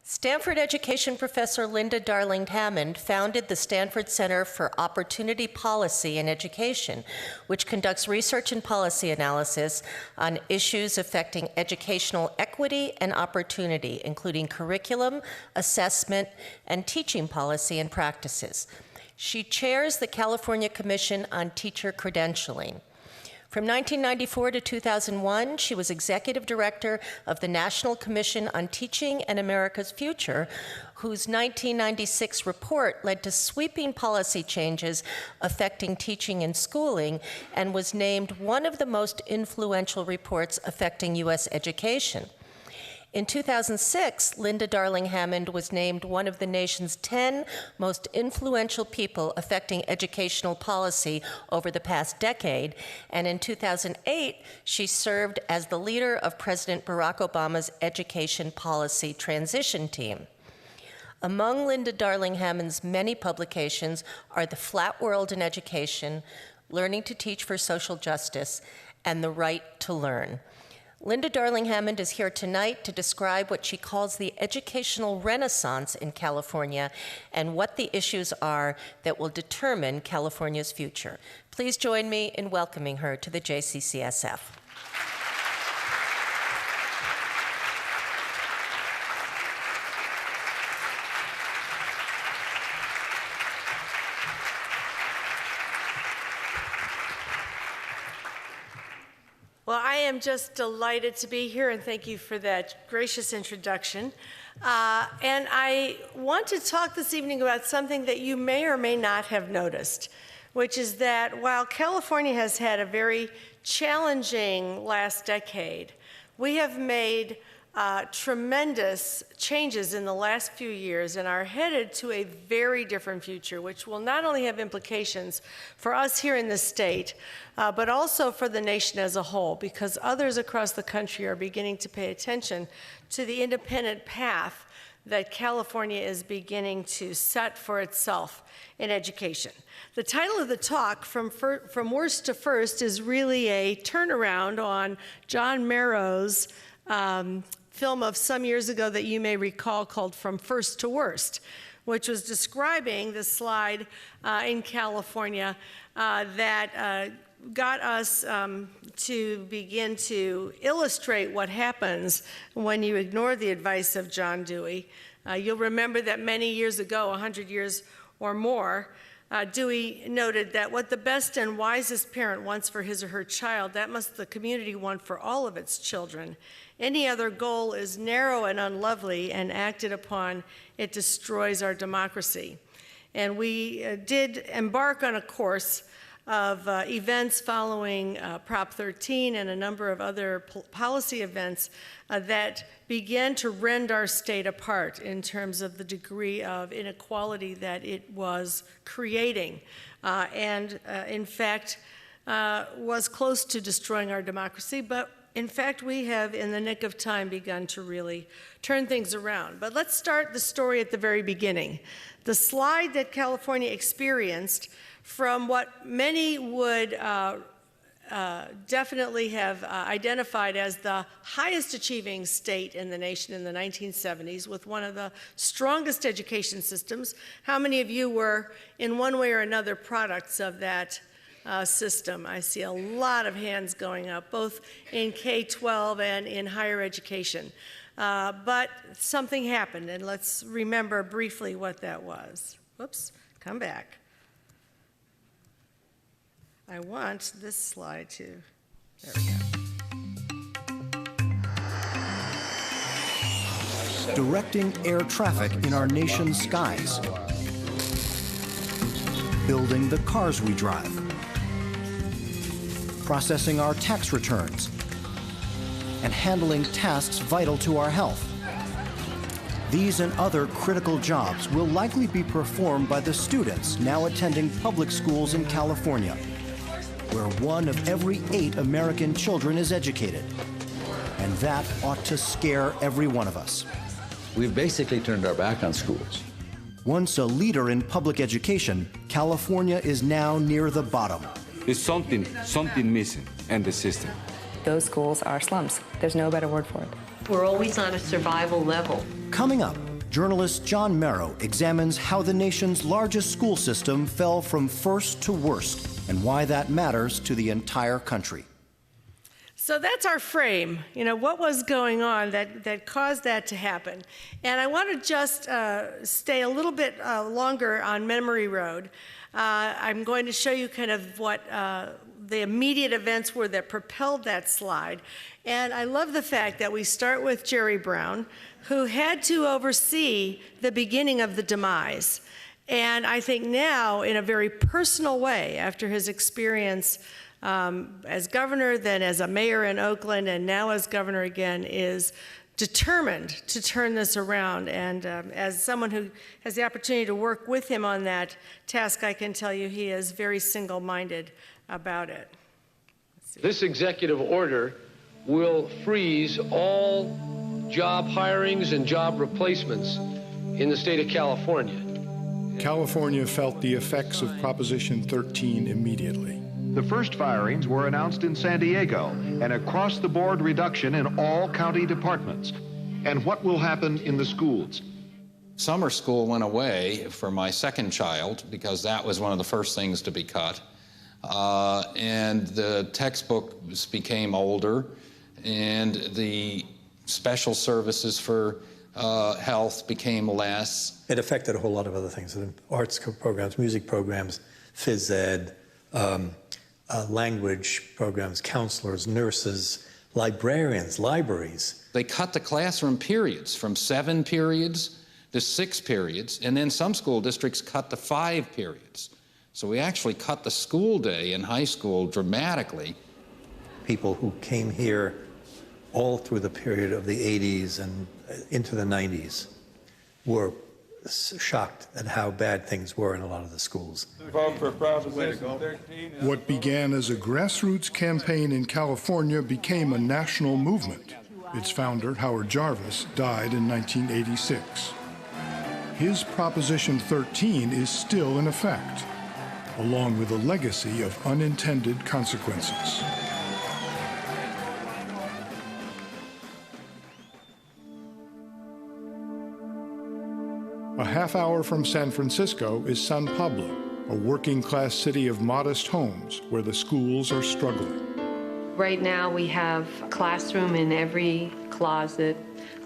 Stanford education professor Linda Darling-Hammond founded the Stanford Center for Opportunity Policy in Education, which conducts research and policy analysis on issues affecting educational equity and opportunity, including curriculum, assessment, and teaching policy and practices. She chairs the California Commission on Teacher Credentialing. From 1994 to 2001, she was executive director of the National Commission on Teaching and America's Future, whose 1996 report led to sweeping policy changes affecting teaching and schooling and was named one of the most influential reports affecting U.S. education. In 2006, Linda Darling-Hammond was named one of the nation's 10 most influential people affecting educational policy over the past decade, and in 2008, she served as the leader of President Barack Obama's education policy transition team. Among Linda Darling-Hammond's many publications are The Flat World in Education, Learning to Teach for Social Justice, and The Right to Learn. Linda Darling-Hammond is here tonight to describe what she calls the educational renaissance in California and what the issues are that will determine California's future. Please join me in welcoming her to the JCCSF. Well, I am just delighted to be here, and thank you for that gracious introduction. And I want to talk this evening about something that you may or may not have noticed, which is that while California has had a very challenging last decade, we have made tremendous changes in the last few years and are headed to a very different future, which will not only have implications for us here in the state, but also for the nation as a whole, because others across the country are beginning to pay attention to the independent path that California is beginning to set for itself in education. The title of the talk, From Worst to First, is really a turnaround on John Marrow's film of some years ago that you may recall called From First to Worst, which was describing the slide in California that got us to begin to illustrate what happens when you ignore the advice of John Dewey. You'll remember that many years ago, 100 years or more, Dewey noted that what the best and wisest parent wants for his or her child, that must the community want for all of its children. Any other goal is narrow and unlovely, and acted upon, it destroys our democracy. And we did embark on a course of events following Prop 13 and a number of other policy events that began to rend our state apart in terms of the degree of inequality that it was creating, and in fact was close to destroying our democracy. But in fact, we have, in the nick of time, begun to really turn things around. But let's start the story at the very beginning. The slide that California experienced from what many would definitely have identified as the highest achieving state in the nation in the 1970s, with one of the strongest education systems. How many of you were, in one way or another, products of that system? I see a lot of hands going up, both in K-12 and in higher education. But something happened, and let's remember briefly what that was. Whoops, come back. I want this slide to, there we go. Directing air traffic in our nation's skies. Building the cars we drive. Processing our tax returns. And handling tasks vital to our health. These and other critical jobs will likely be performed by the students now attending public schools in California, where 1 of every 8 American children is educated. And that ought to scare every one of us. We've basically turned our back on schools. Once a leader in public education, California is now near the bottom. There's something missing in the system. Those schools are slums. There's no better word for it. We're always on a survival level. Coming up, journalist John Merrow examines how the nation's largest school system fell from first to worst and why that matters to the entire country. So that's our frame. You know, what was going on that caused that to happen? And I want to just stay a little bit longer on Memory Road. I'm going to show you kind of what the immediate events were that propelled that slide. And I love the fact that we start with Jerry Brown, who had to oversee the beginning of the demise. And I think now, in a very personal way, after his experience as governor, then as a mayor in Oakland, and now as governor again, is determined to turn this around. And as someone who has the opportunity to work with him on that task, I can tell you he is very single-minded about it. This executive order will freeze all job hirings and job replacements in the state of California. California felt the effects of Proposition 13 immediately. The first firings were announced in San Diego, an across-the-board reduction in all county departments. And what will happen in the schools? Summer school went away for my second child because that was one of the first things to be cut. And the textbooks became older, and the special services for health became less. It affected a whole lot of other things, arts programs, music programs, phys ed, language programs, counselors, nurses, librarians, libraries. They cut the classroom periods from 7 periods to 6 periods, and then some school districts cut to 5 periods. So we actually cut the school day in high school dramatically. People who came here all through the period of the 80s and into the 90s were shocked at how bad things were in a lot of the schools. What began as a grassroots campaign in California became a national movement. Its founder, Howard Jarvis, died in 1986. His Proposition 13 is still in effect, along with a legacy of unintended consequences. A half hour from San Francisco is San Pablo, a working-class city of modest homes where the schools are struggling. Right now we have a classroom in every closet.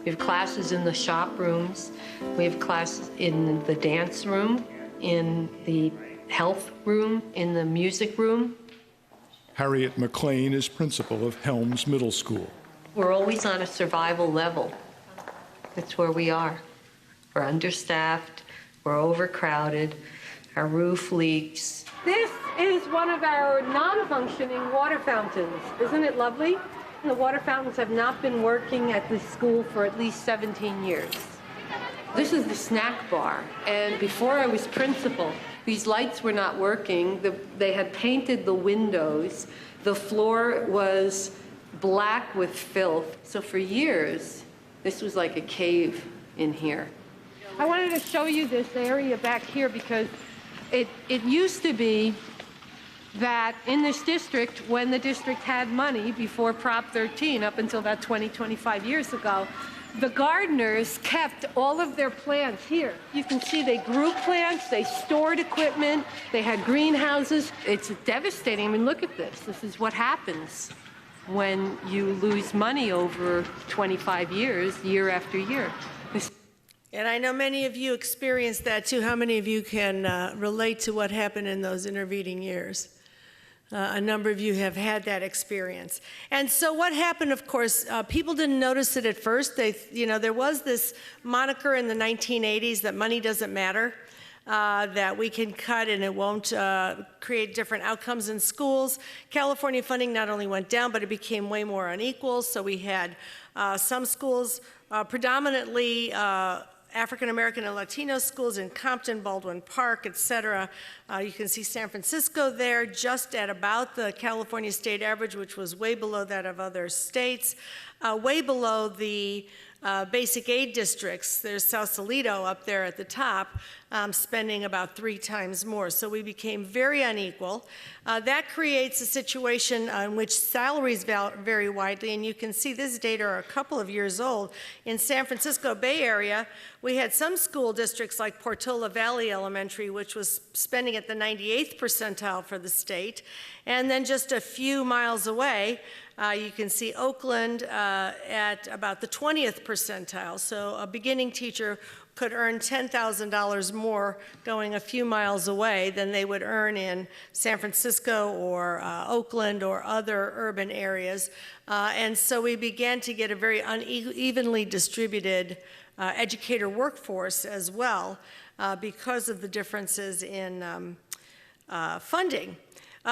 We have classes in the shop rooms. We have classes in the dance room, in the health room, in the music room. Harriet McLean is principal of Helms Middle School. We're always on a survival level. That's where we are. We're understaffed, we're overcrowded, our roof leaks. This is one of our non-functioning water fountains. Isn't it lovely? The water fountains have not been working at this school for at least 17 years. This is the snack bar, and before I was principal, these lights were not working. They had painted the windows. The floor was black with filth. So for years, this was like a cave in here. I wanted to show you this area back here because it used to be that in this district, when the district had money before Prop 13, up until about 20, 25 years ago, the gardeners kept all of their plants here. You can see they grew plants, they stored equipment, they had greenhouses. It's devastating. I mean, look at this. This is what happens when you lose money over 25 years, year after year. And I know many of you experienced that too. How many of you can relate to what happened in those intervening years? A number of you have had that experience. And so what happened, of course, people didn't notice it at first. There was this moniker in the 1980s that money doesn't matter, that we can cut and it won't create different outcomes in schools. California funding not only went down, but it became way more unequal. So we had some schools, predominantly African-American and Latino schools in Compton, Baldwin Park, et cetera. You can see San Francisco there, just at about the California state average, which was way below that of other states, way below the basic aid districts. There's Sausalito up there at the top. spending about 3 times more. So we became very unequal. That creates a situation in which salaries vary widely, and you can see this data are a couple of years old. In San Francisco Bay Area, we had some school districts like Portola Valley Elementary, which was spending at the 98th percentile for the state, and then just a few miles away, you can see Oakland at about the 20th percentile. So a beginning teacher could earn $10,000 more going a few miles away than they would earn in San Francisco or Oakland or other urban areas. And so we began to get a very unevenly distributed educator workforce as well because of the differences in funding.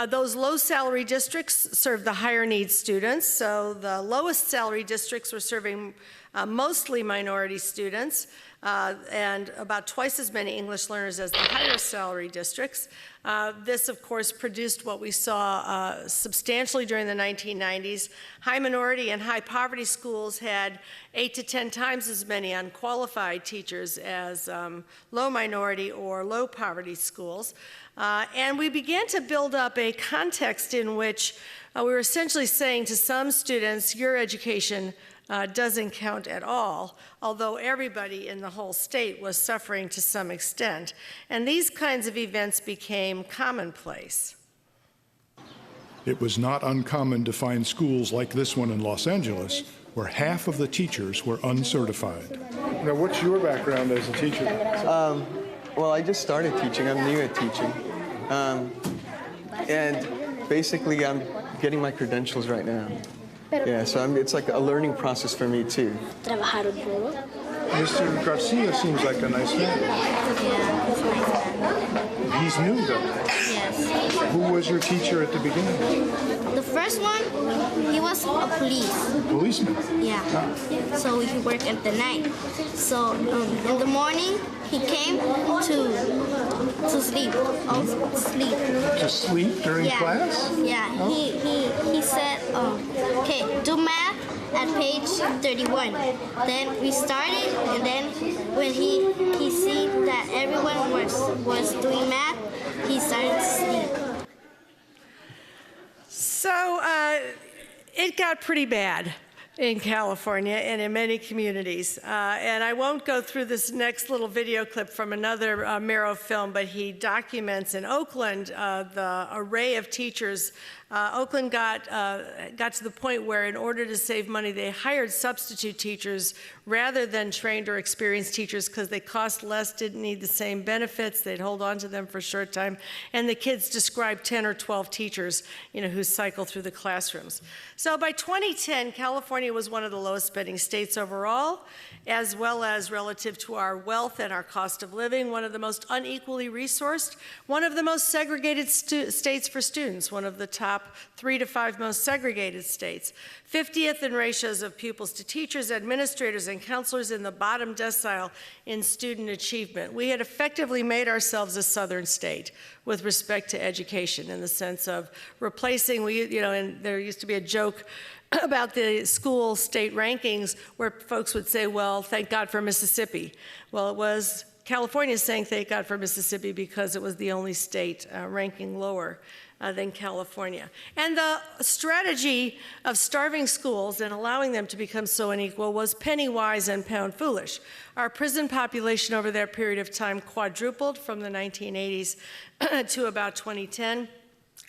Those low salary districts serve the higher needs students. So the lowest salary districts were serving mostly minority students and about twice as many English learners as the higher salary districts. This, of course, produced what we saw substantially during the 1990s. High minority and high poverty schools had 8 to 10 times as many unqualified teachers as low minority or low poverty schools. And we began to build up a context in which we were essentially saying to some students, your education doesn't count at all, although everybody in the whole state was suffering to some extent. And these kinds of events became commonplace. It was not uncommon to find schools like this one in Los Angeles, where half of the teachers were uncertified. Now, what's your background as a teacher? Well, I just started teaching. I'm new at teaching. And basically, I'm getting my credentials right now. Yeah, so it's like a learning process for me, too. Mr. Garcia seems like a nice man. Yeah, he's a nice man. He's new, though. Yes. Who was your teacher at the beginning? The first one, he was a policeman? Yeah. So he worked at the night. So in the morning, he came to sleep. To sleep during class? Yeah. He said, okay, do math at page 31. Then we started, and then when he see that everyone was doing math, he started to sleep. So it got pretty bad in California and in many communities. And I won't go through this next little video clip from another Merrow film, but he documents in Oakland the array of teachers. Oakland got to the point where in order to save money, they hired substitute teachers rather than trained or experienced teachers because they cost less, didn't need the same benefits, they'd hold on to them for a short time, and the kids described 10 or 12 teachers, who cycle through the classrooms. So by 2010, California was one of the lowest spending states overall, as well as relative to our wealth and our cost of living, one of the most unequally resourced, one of the most segregated states for students, one of the top 3 to 5 most segregated states, 50th in ratios of pupils to teachers, administrators, and counselors in the bottom decile in student achievement. We had effectively made ourselves a southern state with respect to education in the sense of replacing, and there used to be a joke about the school state rankings where folks would say, well, thank God for Mississippi. Well, it was California saying thank God for Mississippi because it was the only state ranking lower than California. And the strategy of starving schools and allowing them to become so unequal was penny wise and pound foolish. Our prison population over that period of time quadrupled from the 1980s to about 2010.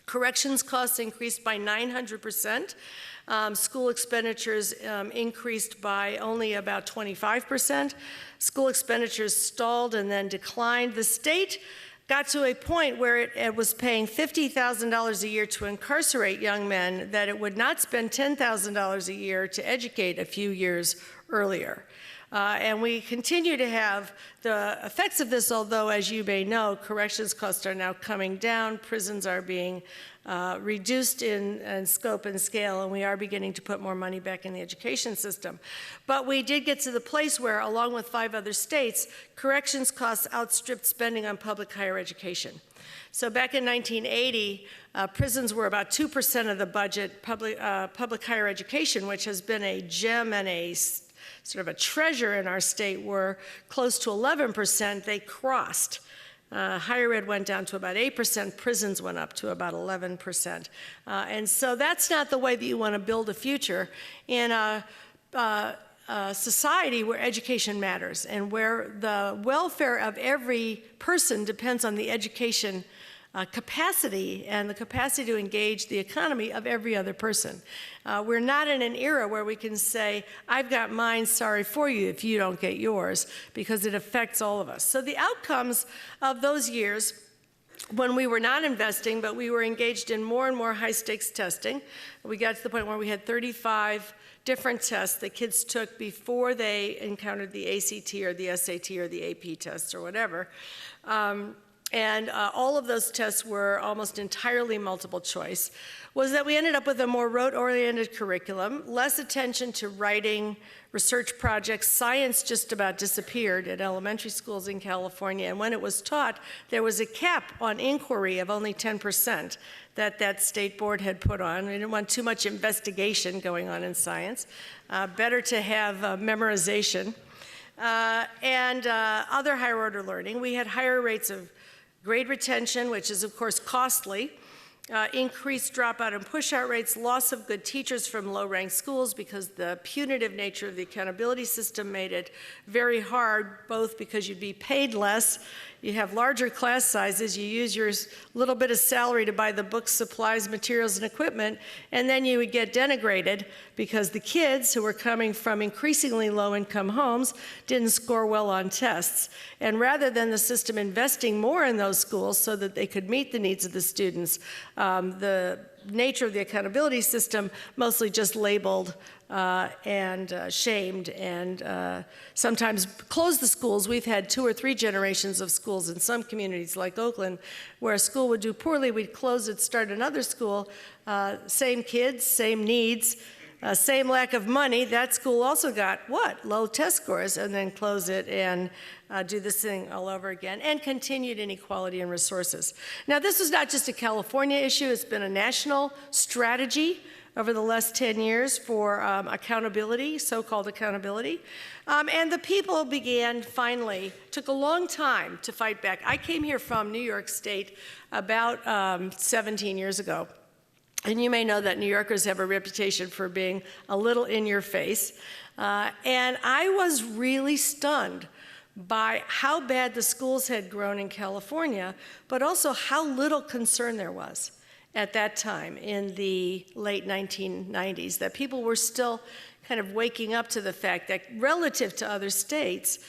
Corrections costs increased by 900%. School expenditures increased by only about 25%. School expenditures stalled and then declined. The state got to a point where it was paying $50,000 a year to incarcerate young men that it would not spend $10,000 a year to educate a few years earlier. And we continue to have the effects of this, although, as you may know, corrections costs are now coming down, prisons are being reduced in scope and scale, and we are beginning to put more money back in the education system. But we did get to the place where, along with 5 other states, corrections costs outstripped spending on public higher education. So back in 1980, prisons were about 2% of the budget. Public higher education, which has been a gem and a sort of a treasure in our state were close to 11%, they crossed. Higher ed went down to about 8%, prisons went up to about 11%. And so that's not the way that you want to build a future in a society where education matters and where the welfare of every person depends on the education capacity and the capacity to engage the economy of every other person. We're not in an era where we can say, I've got mine, sorry for you if you don't get yours, because it affects all of us. So the outcomes of those years when we were not investing, but we were engaged in more and more high-stakes testing, we got to the point where we had 35 different tests that kids took before they encountered the ACT or the SAT or the AP tests or whatever. And all of those tests were almost entirely multiple choice, was that we ended up with a more rote-oriented curriculum, less attention to writing, research projects. Science just about disappeared at elementary schools in California, and when it was taught, there was a cap on inquiry of only 10% that state board had put on. We didn't want too much investigation going on in science. Better to have memorization. And other higher order learning. We had higher rates of grade retention, which is, of course, costly, increased dropout and push-out rates, loss of good teachers from low-ranked schools because the punitive nature of the accountability system made it very hard, both because you'd be paid less, you have larger class sizes, you use your little bit of salary to buy the books, supplies, materials, and equipment, and then you would get denigrated because the kids who were coming from increasingly low-income homes didn't score well on tests. And rather than the system investing more in those schools so that they could meet the needs of the students, the nature of the accountability system mostly just labeled and shamed and sometimes closed the schools. We've had 2 or 3 generations of schools in some communities like Oakland where a school would do poorly, we'd close it, start another school, same kids, same needs, same lack of money. That school also got what? Low test scores, and then close it and do this thing all over again, and continued inequality in resources. Now, this was not just a California issue, it's been a national strategy over the last 10 years for accountability, so-called accountability. And the people began, finally, took a long time to fight back. I came here from New York State about 17 years ago. And you may know that New Yorkers have a reputation for being a little in your face. And I was really stunned by how bad the schools had grown in California, but also how little concern there was at that time in the late 1990s, that people were still kind of waking up to the fact that relative to other states,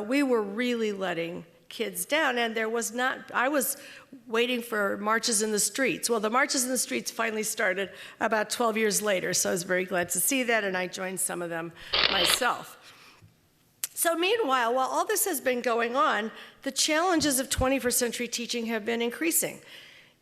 we were really letting kids down, and there was not, I was waiting for marches in the streets. Well, the marches in the streets finally started about 12 years later, so I was very glad to see that, and I joined some of them myself. So meanwhile, while all this has been going on, the challenges of 21st century teaching have been increasing.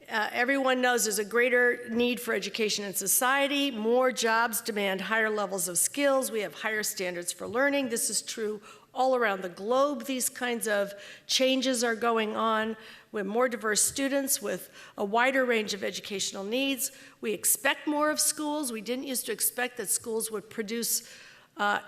Everyone knows there's a greater need for education in society. More jobs demand higher levels of skills. We have higher standards for learning. This is true all around the globe. These kinds of changes are going on with more diverse students with a wider range of educational needs. We expect more of schools. We didn't used to expect that schools would produce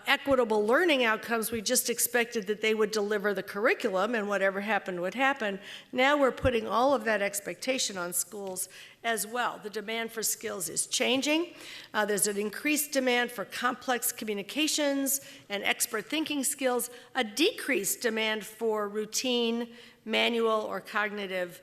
equitable learning outcomes. We just expected that they would deliver the curriculum and whatever happened would happen. Now we're putting all of that expectation on schools as well. The demand for skills is changing. There's an increased demand for complex communications and expert thinking skills, a decreased demand for routine, manual, or cognitive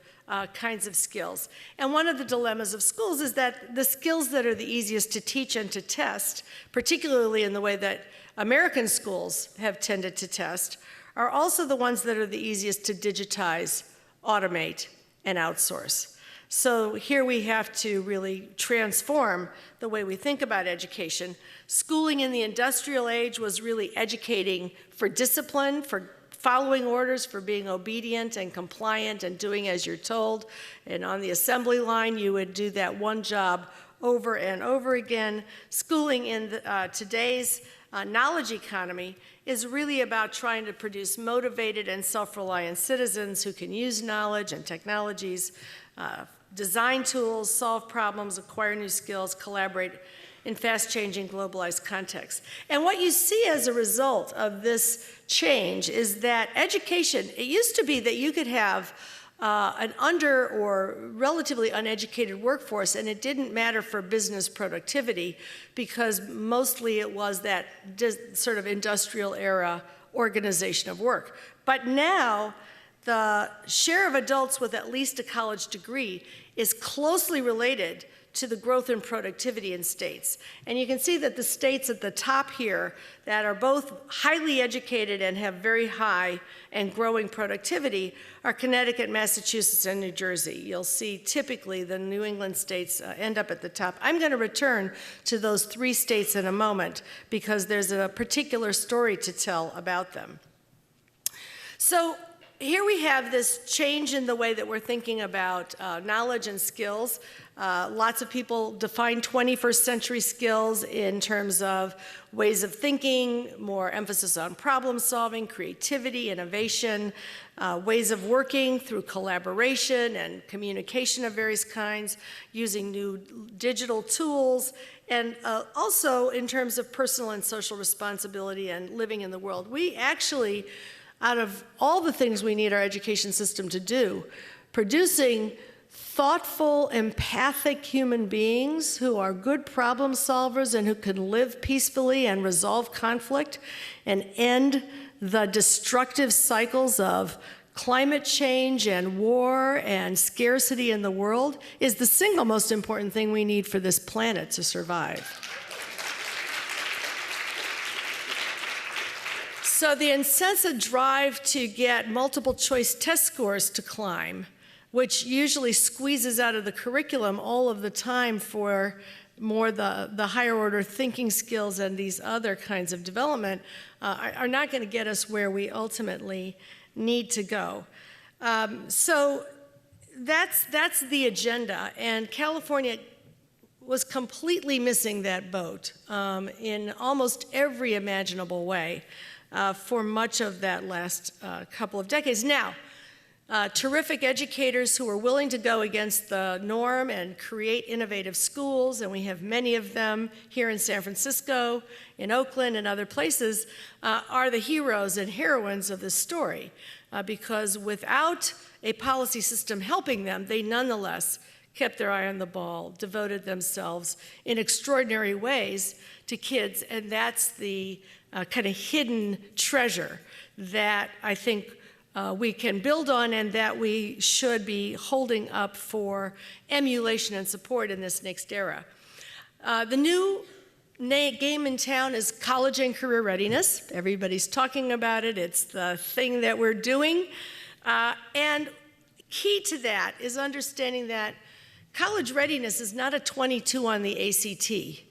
kinds of skills. And one of the dilemmas of schools is that the skills that are the easiest to teach and to test, particularly in the way that American schools have tended to test, are also the ones that are the easiest to digitize, automate, and outsource. So here we have to really transform the way we think about education. Schooling in the industrial age was really educating for discipline, for following orders, for being obedient and compliant and doing as you're told. And on the assembly line, you would do that one job over and over again. Schooling in today's knowledge economy is really about trying to produce motivated and self-reliant citizens who can use knowledge and technologies, design tools, solve problems, acquire new skills, collaborate, in fast-changing globalized contexts. And what you see as a result of this change is that education, it used to be that you could have an under or relatively uneducated workforce, and it didn't matter for business productivity because mostly it was that sort of industrial era organization of work. But now, the share of adults with at least a college degree is closely related to the growth in productivity in states. And you can see that the states at the top here that are both highly educated and have very high and growing productivity are Connecticut, Massachusetts, and New Jersey. You'll see typically the New England states end up at the top. I'm going to return to those 3 states in a moment because there's a particular story to tell about them. So here we have this change in the way that we're thinking about knowledge and skills. Lots of people define 21st century skills in terms of ways of thinking, more emphasis on problem solving, creativity, innovation, ways of working through collaboration and communication of various kinds, using new digital tools, and also in terms of personal and social responsibility and living in the world. We actually, out of all the things we need our education system to do, producing thoughtful, empathic human beings who are good problem solvers and who can live peacefully and resolve conflict and end the destructive cycles of climate change and war and scarcity in the world is the single most important thing we need for this planet to survive. So the incessant drive to get multiple choice test scores to climb, which usually squeezes out of the curriculum all of the time for more the higher order thinking skills and these other kinds of development, are not going to get us where we ultimately need to go. So that's the agenda, and California was completely missing that boat in almost every imaginable way for much of that last couple of decades. Now, terrific educators who are willing to go against the norm and create innovative schools, and we have many of them here in San Francisco, in Oakland, and other places, are the heroes and heroines of this story. Because without a policy system helping them, they nonetheless kept their eye on the ball, devoted themselves in extraordinary ways to kids, and that's the kind of hidden treasure that I think we can build on and that we should be holding up for emulation and support in this next era. The new game in town is college and career readiness. Everybody's talking about it. It's the thing that we're doing. And key to that is understanding that college readiness is not a 22 on the ACT.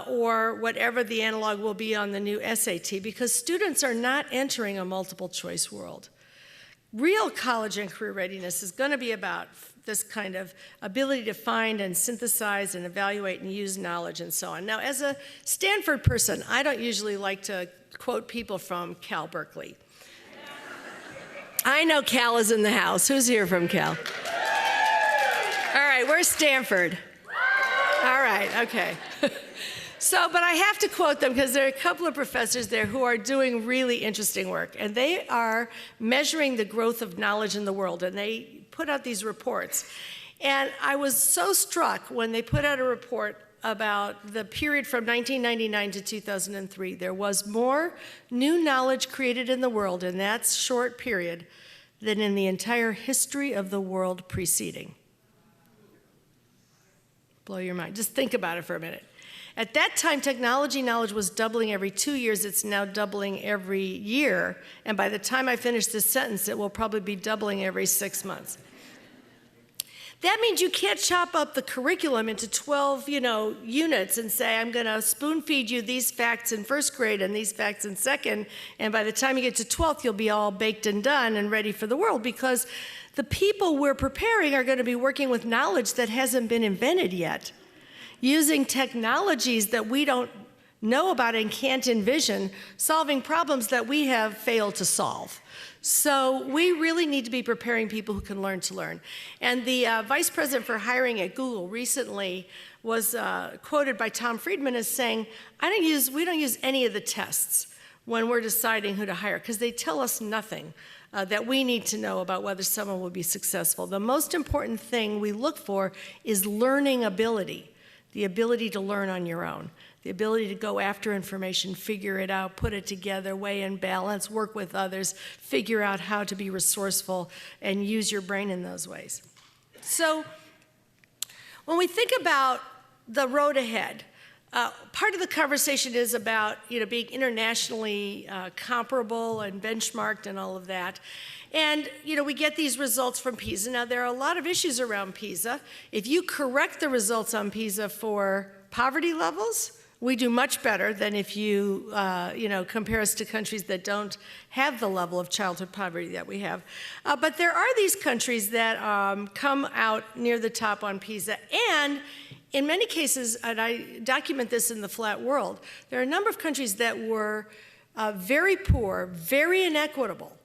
Or whatever the analog will be on the new SAT, because students are not entering a multiple choice world. Real college and career readiness is going to be about this kind of ability to find and synthesize and evaluate and use knowledge and so on. Now, as a Stanford person, I don't usually like to quote people from Cal Berkeley. I know Cal is in the house. Who's here from Cal? All right, where's Stanford? All right, okay. So, but I have to quote them because there are a couple of professors there who are doing really interesting work, and they are measuring the growth of knowledge in the world, and they put out these reports. And I was so struck when they put out a report about the period from 1999 to 2003. There was more new knowledge created in the world in that short period than in the entire history of the world preceding. Blow your mind. Just think about it for a minute. At that time, technology knowledge was doubling every 2 years. It's now doubling every year. And by the time I finish this sentence, it will probably be doubling every 6 months. That means you can't chop up the curriculum into 12, units and say, I'm going to spoon feed you these facts in first grade and these facts in second. And by the time you get to 12th, you'll be all baked and done and ready for the world, because the people we're preparing are going to be working with knowledge that hasn't been invented yet, using technologies that we don't know about and can't envision solving problems that we have failed to solve. So we really need to be preparing people who can learn to learn. And the vice president for hiring at Google recently was quoted by Tom Friedman as saying, we don't use any of the tests when we're deciding who to hire, because they tell us nothing that we need to know about whether someone will be successful. The most important thing we look for is learning ability, the ability to learn on your own, the ability to go after information, figure it out, put it together, weigh and balance, work with others, figure out how to be resourceful, and use your brain in those ways. So when we think about the road ahead, part of the conversation is about being internationally comparable and benchmarked and all of that. And we get these results from PISA. Now, there are a lot of issues around PISA. If you correct the results on PISA for poverty levels, we do much better than if you compare us to countries that don't have the level of childhood poverty that we have. But there are these countries that come out near the top on PISA, and in many cases, and I document this in the Flat World, there are a number of countries that were very poor, very inequitable,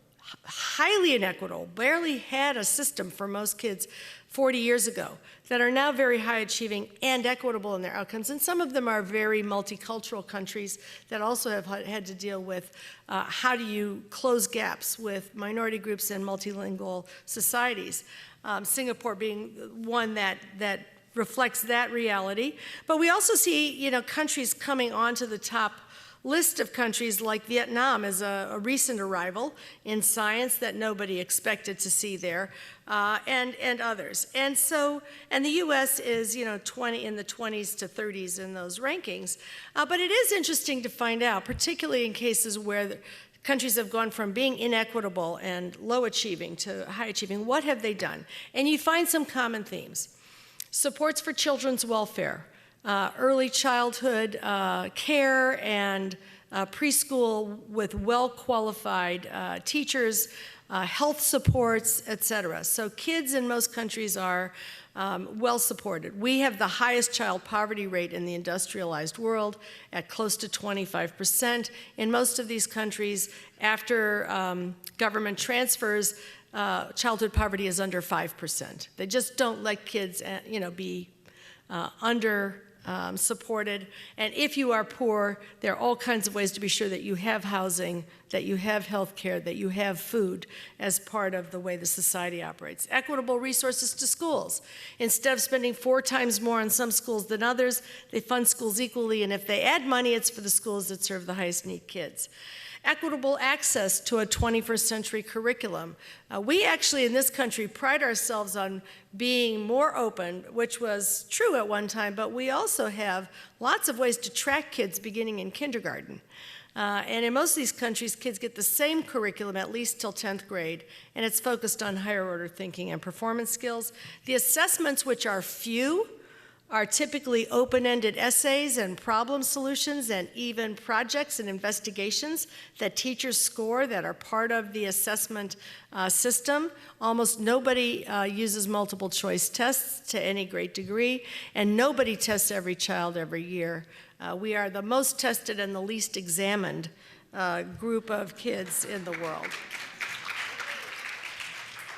highly inequitable, barely had a system for most kids 40 years ago, that are now very high achieving and equitable in their outcomes. And some of them are very multicultural countries that also have had to deal with how do you close gaps with minority groups and multilingual societies. Singapore being one that reflects that reality. But we also see, countries coming onto the top list of countries, like Vietnam as a recent arrival in science that nobody expected to see there, and others. And the U.S. is, in the 20s to 30s in those rankings. But it is interesting to find out, particularly in cases where countries have gone from being inequitable and low achieving to high achieving, what have they done? And you find some common themes. Supports for children's welfare, early childhood care and preschool with well-qualified teachers, health supports, et cetera. So kids in most countries are well supported. We have the highest child poverty rate in the industrialized world at close to 25%. In most of these countries, after government transfers, childhood poverty is under 5%. They just don't let kids, be under supported. And if you are poor, there are all kinds of ways to be sure that you have housing, that you have health care, that you have food as part of the way the society operates. Equitable resources to schools. Instead of spending 4 times more on some schools than others, they fund schools equally, and if they add money, it's for the schools that serve the highest need kids. Equitable access to a 21st century curriculum. We actually in this country pride ourselves on being more open, which was true at one time, but we also have lots of ways to track kids beginning in kindergarten. And in most of these countries, kids get the same curriculum at least till 10th grade, and it's focused on higher order thinking and performance skills. The assessments, which are few, are typically open-ended essays and problem solutions and even projects and investigations that teachers score that are part of the assessment system. Almost nobody uses multiple choice tests to any great degree, and nobody tests every child every year. We are the most tested and the least examined group of kids in the world.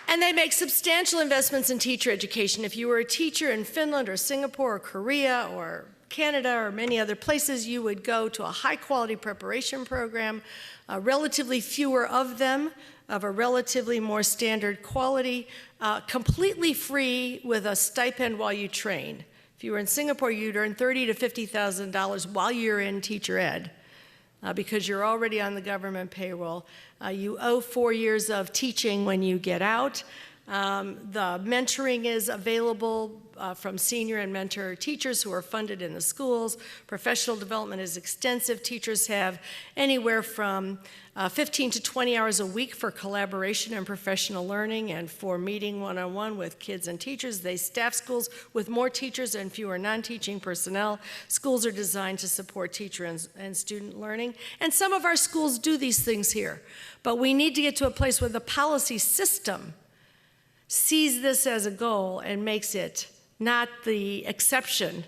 And they make substantial investments in teacher education. If you were a teacher in Finland or Singapore or Korea or Canada or many other places, you would go to a high-quality preparation program, relatively fewer of them, of a relatively more standard quality, completely free with a stipend while you train. If you were in Singapore, you'd earn $30,000 to $50,000 while you're in teacher ed. Because you're already on the government payroll. You owe 4 years of teaching when you get out. The mentoring is available from senior and mentor teachers who are funded in the schools. Professional development is extensive. Teachers have anywhere from 15 to 20 hours a week for collaboration and professional learning and for meeting one-on-one with kids and teachers. They staff schools with more teachers and fewer non-teaching personnel. Schools are designed to support teacher and student learning. And some of our schools do these things here. But we need to get to a place where the policy system sees this as a goal and makes it not the exception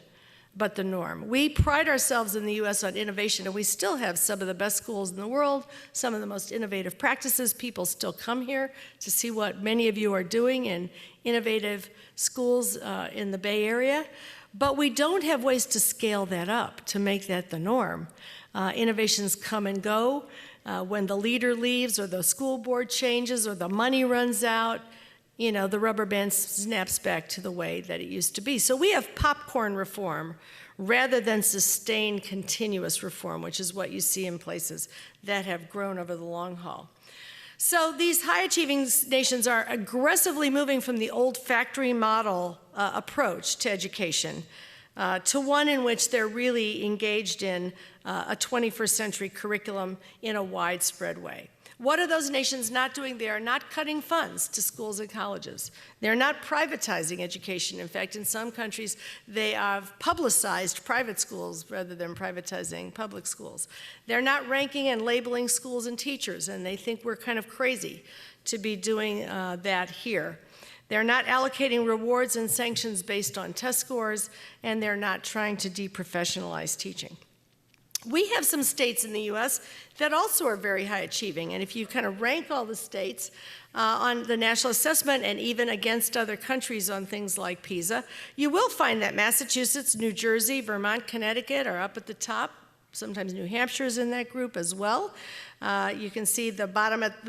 but the norm. We pride ourselves in the U.S. on innovation, and we still have some of the best schools in the world, some of the most innovative practices. People still come here to see what many of you are doing in innovative schools in the Bay Area. But we don't have ways to scale that up, to make that the norm. Innovations come and go. When the leader leaves, or the school board changes, or the money runs out, you know, the rubber band snaps back to the way that it used to be. So we have popcorn reform rather than sustained continuous reform, which is what you see in places that have grown over the long haul. So these high-achieving nations are aggressively moving from the old factory model approach to education to one in which they're really engaged in a 21st century curriculum in a widespread way. What are those nations not doing? They are not cutting funds to schools and colleges. They're not privatizing education. In fact, in some countries, they have publicized private schools rather than privatizing public schools. They're not ranking and labeling schools and teachers, and they think we're kind of crazy to be doing that here. They're not allocating rewards and sanctions based on test scores, and they're not trying to deprofessionalize teaching. We have some states in the U.S. that also are very high achieving, and if you kind of rank all the states on the national assessment and even against other countries on things like PISA, you will find that Massachusetts, New Jersey, Vermont, Connecticut are up at the top. Sometimes New Hampshire is in that group as well. You can see the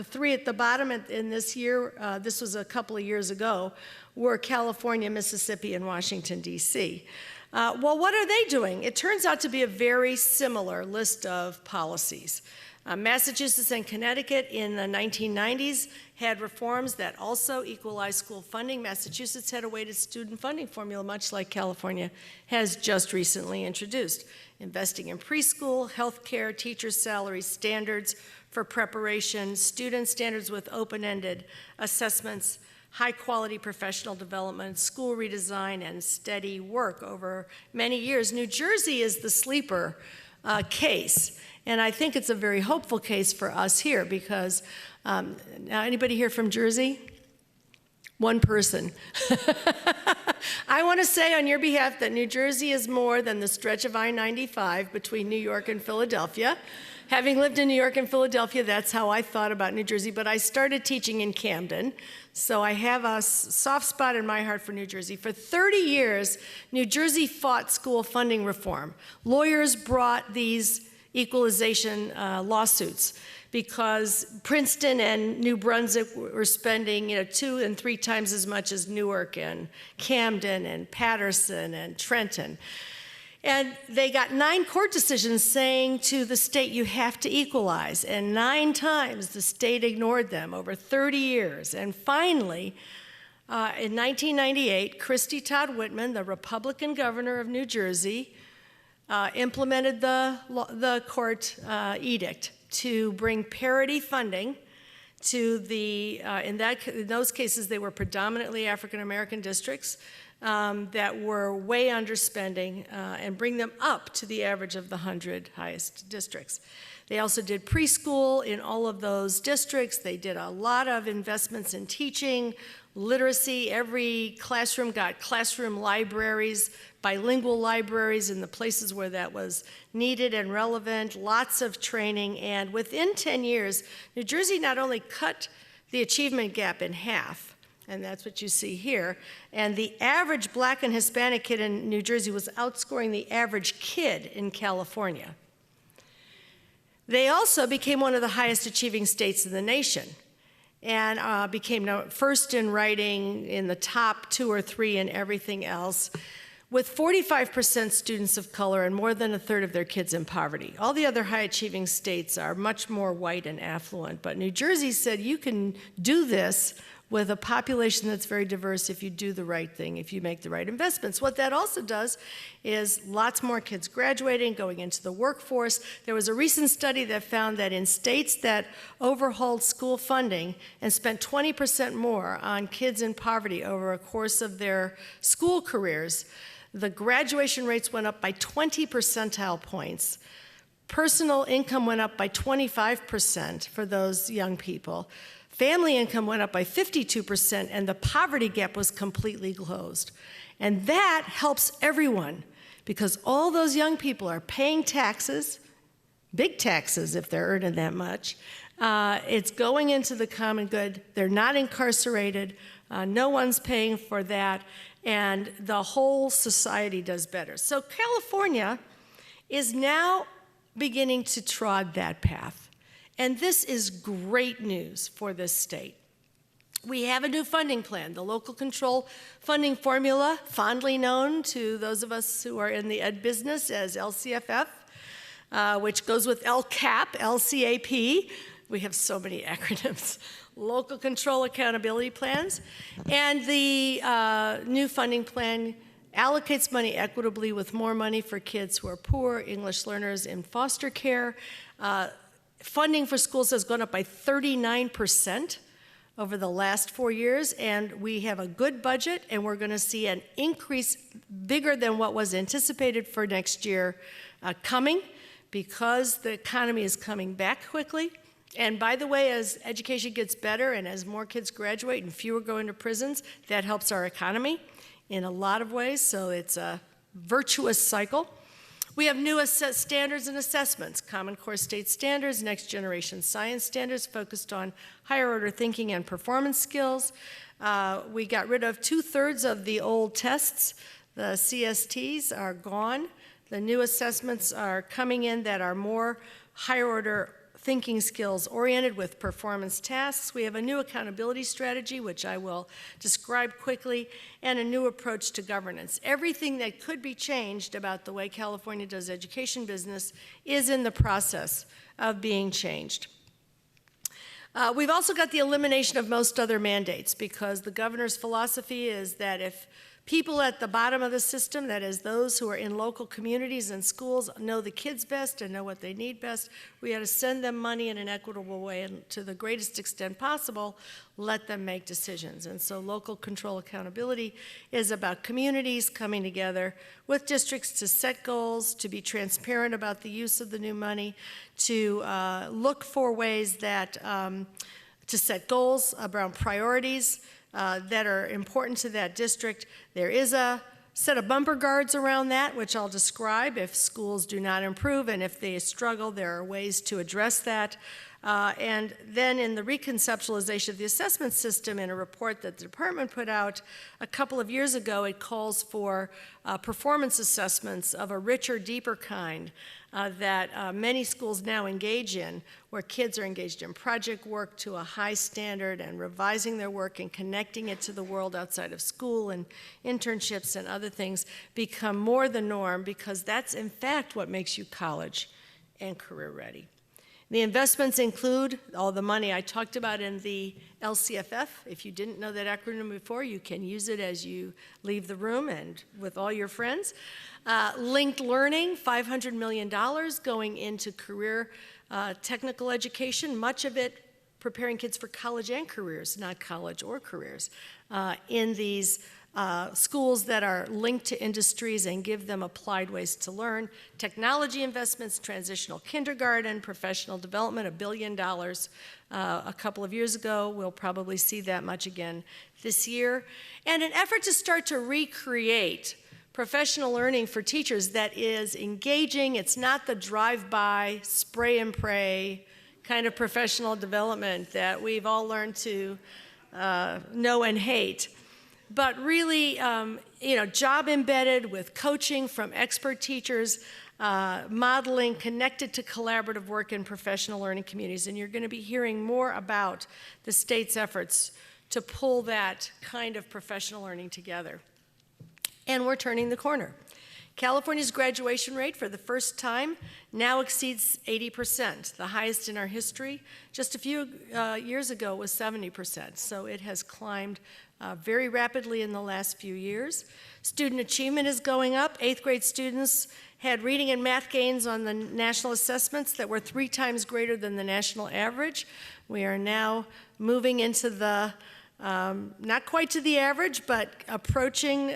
three at the bottom in this year, this was a couple of years ago, were California, Mississippi, and Washington, D.C. Well, what are they doing? It turns out to be a very similar list of policies. Massachusetts and Connecticut in the 1990s had reforms that also equalized school funding. Massachusetts had a weighted student funding formula, much like California has just recently introduced. Investing in preschool, healthcare, teachers' salaries, standards for preparation, student standards with open-ended assessments, high-quality professional development, school redesign, and steady work over many years. New Jersey is the sleeper case, and I think it's a very hopeful case for us here because, now anybody here from Jersey? One person. I want to say on your behalf that New Jersey is more than the stretch of I-95 between New York and Philadelphia. Having lived in New York and Philadelphia, that's how I thought about New Jersey, but I started teaching in Camden, so I have a soft spot in my heart for New Jersey. For 30 years, New Jersey fought school funding reform. Lawyers brought these equalization lawsuits because Princeton and New Brunswick were spending 2 and 3 times as much as Newark and Camden and Patterson and Trenton. And they got 9 court decisions saying to the state, you have to equalize. And 9 times the state ignored them over 30 years. And finally, in 1998, Christy Todd Whitman, the Republican governor of New Jersey, implemented the court edict to bring parity funding to the, in those cases, they were predominantly African-American districts that were way underspending and bring them up to the average of the 100 highest districts. They also did preschool in all of those districts. They did a lot of investments in teaching, literacy. Every classroom got classroom libraries, bilingual libraries in the places where that was needed and relevant, lots of training. And within 10 years, New Jersey not only cut the achievement gap in half, and that's what you see here, and the average Black and Hispanic kid in New Jersey was outscoring the average kid in California. They also became one of the highest achieving states in the nation and became first in writing, in the top 2 or 3 in everything else, with 45% students of color and more than 1/3 of their kids in poverty. All the other high-achieving states are much more white and affluent, but New Jersey said you can do this with a population that's very diverse if you do the right thing, if you make the right investments. What that also does is lots more kids graduating, going into the workforce. There was a recent study that found that in states that overhauled school funding and spent 20% more on kids in poverty over a course of their school careers, the graduation rates went up by 20 percentile points. Personal income went up by 25% for those young people. Family income went up by 52%, and the poverty gap was completely closed. And that helps everyone, because all those young people are paying taxes, big taxes if they're earning that much. It's going into the common good. They're not incarcerated. No one's paying for that. And the whole society does better. So California is now beginning to trod that path. And this is great news for this state. We have a new funding plan, the local control funding formula, fondly known to those of us who are in the ed business as LCFF, which goes with LCAP, LCAP. We have so many acronyms. Local control accountability plans. And the new funding plan allocates money equitably with more money for kids who are poor, English learners in foster care. Funding for schools has gone up by 39% over the last 4 years, and we have a good budget, and we're going to see an increase bigger than what was anticipated for next year coming, because the economy is coming back quickly. And by the way, as education gets better and as more kids graduate and fewer go into prisons, that helps our economy in a lot of ways, so it's a virtuous cycle. We have new standards and assessments, Common Core State Standards, Next Generation Science Standards focused on higher order thinking and performance skills. We got rid of 2/3 of the old tests. The CSTs are gone. The new assessments are coming in that are more higher order thinking skills oriented with performance tasks. We have a new accountability strategy, which I will describe quickly, and a new approach to governance. Everything that could be changed about the way California does education business is in the process of being changed. We've also got the elimination of most other mandates, because the governor's philosophy is that if people at the bottom of the system, that is those who are in local communities and schools, know the kids best and know what they need best, we ought to send them money in an equitable way, and to the greatest extent possible, let them make decisions. And so local control accountability is about communities coming together with districts to set goals, to be transparent about the use of the new money, to look for ways that to set goals around priorities that are important to that district. There is a set of bumper guards around that, which I'll describe if schools do not improve, and if they struggle, there are ways to address that. And then in the reconceptualization of the assessment system, in a report that the department put out a couple of years ago, it calls for performance assessments of a richer, deeper kind that many schools now engage in, where kids are engaged in project work to a high standard and revising their work and connecting it to the world outside of school, and internships and other things become more the norm, because that's in fact what makes you college and career ready. The investments include all the money I talked about in the LCFF. If you didn't know that acronym before, you can use it as you leave the room and with all your friends. Linked learning, $500 million going into career technical education, much of it preparing kids for college and careers, not college or careers, in these schools that are linked to industries and give them applied ways to learn. Technology investments, transitional kindergarten, professional development, $1 billion a couple of years ago. We'll probably see that much again this year. And an effort to start to recreate professional learning for teachers that is engaging. It's not the drive-by, spray and pray kind of professional development that we've all learned to know and hate. But really, job embedded with coaching from expert teachers, modeling connected to collaborative work in professional learning communities. And you're going to be hearing more about the state's efforts to pull that kind of professional learning together. And we're turning the corner. California's graduation rate for the first time now exceeds 80%, the highest in our history. Just a few years ago it was 70%, so it has climbed very rapidly in the last few years. Student achievement is going up. 8th grade students had reading and math gains on the national assessments that were 3 times greater than the national average. We are now moving into the not quite to the average, but approaching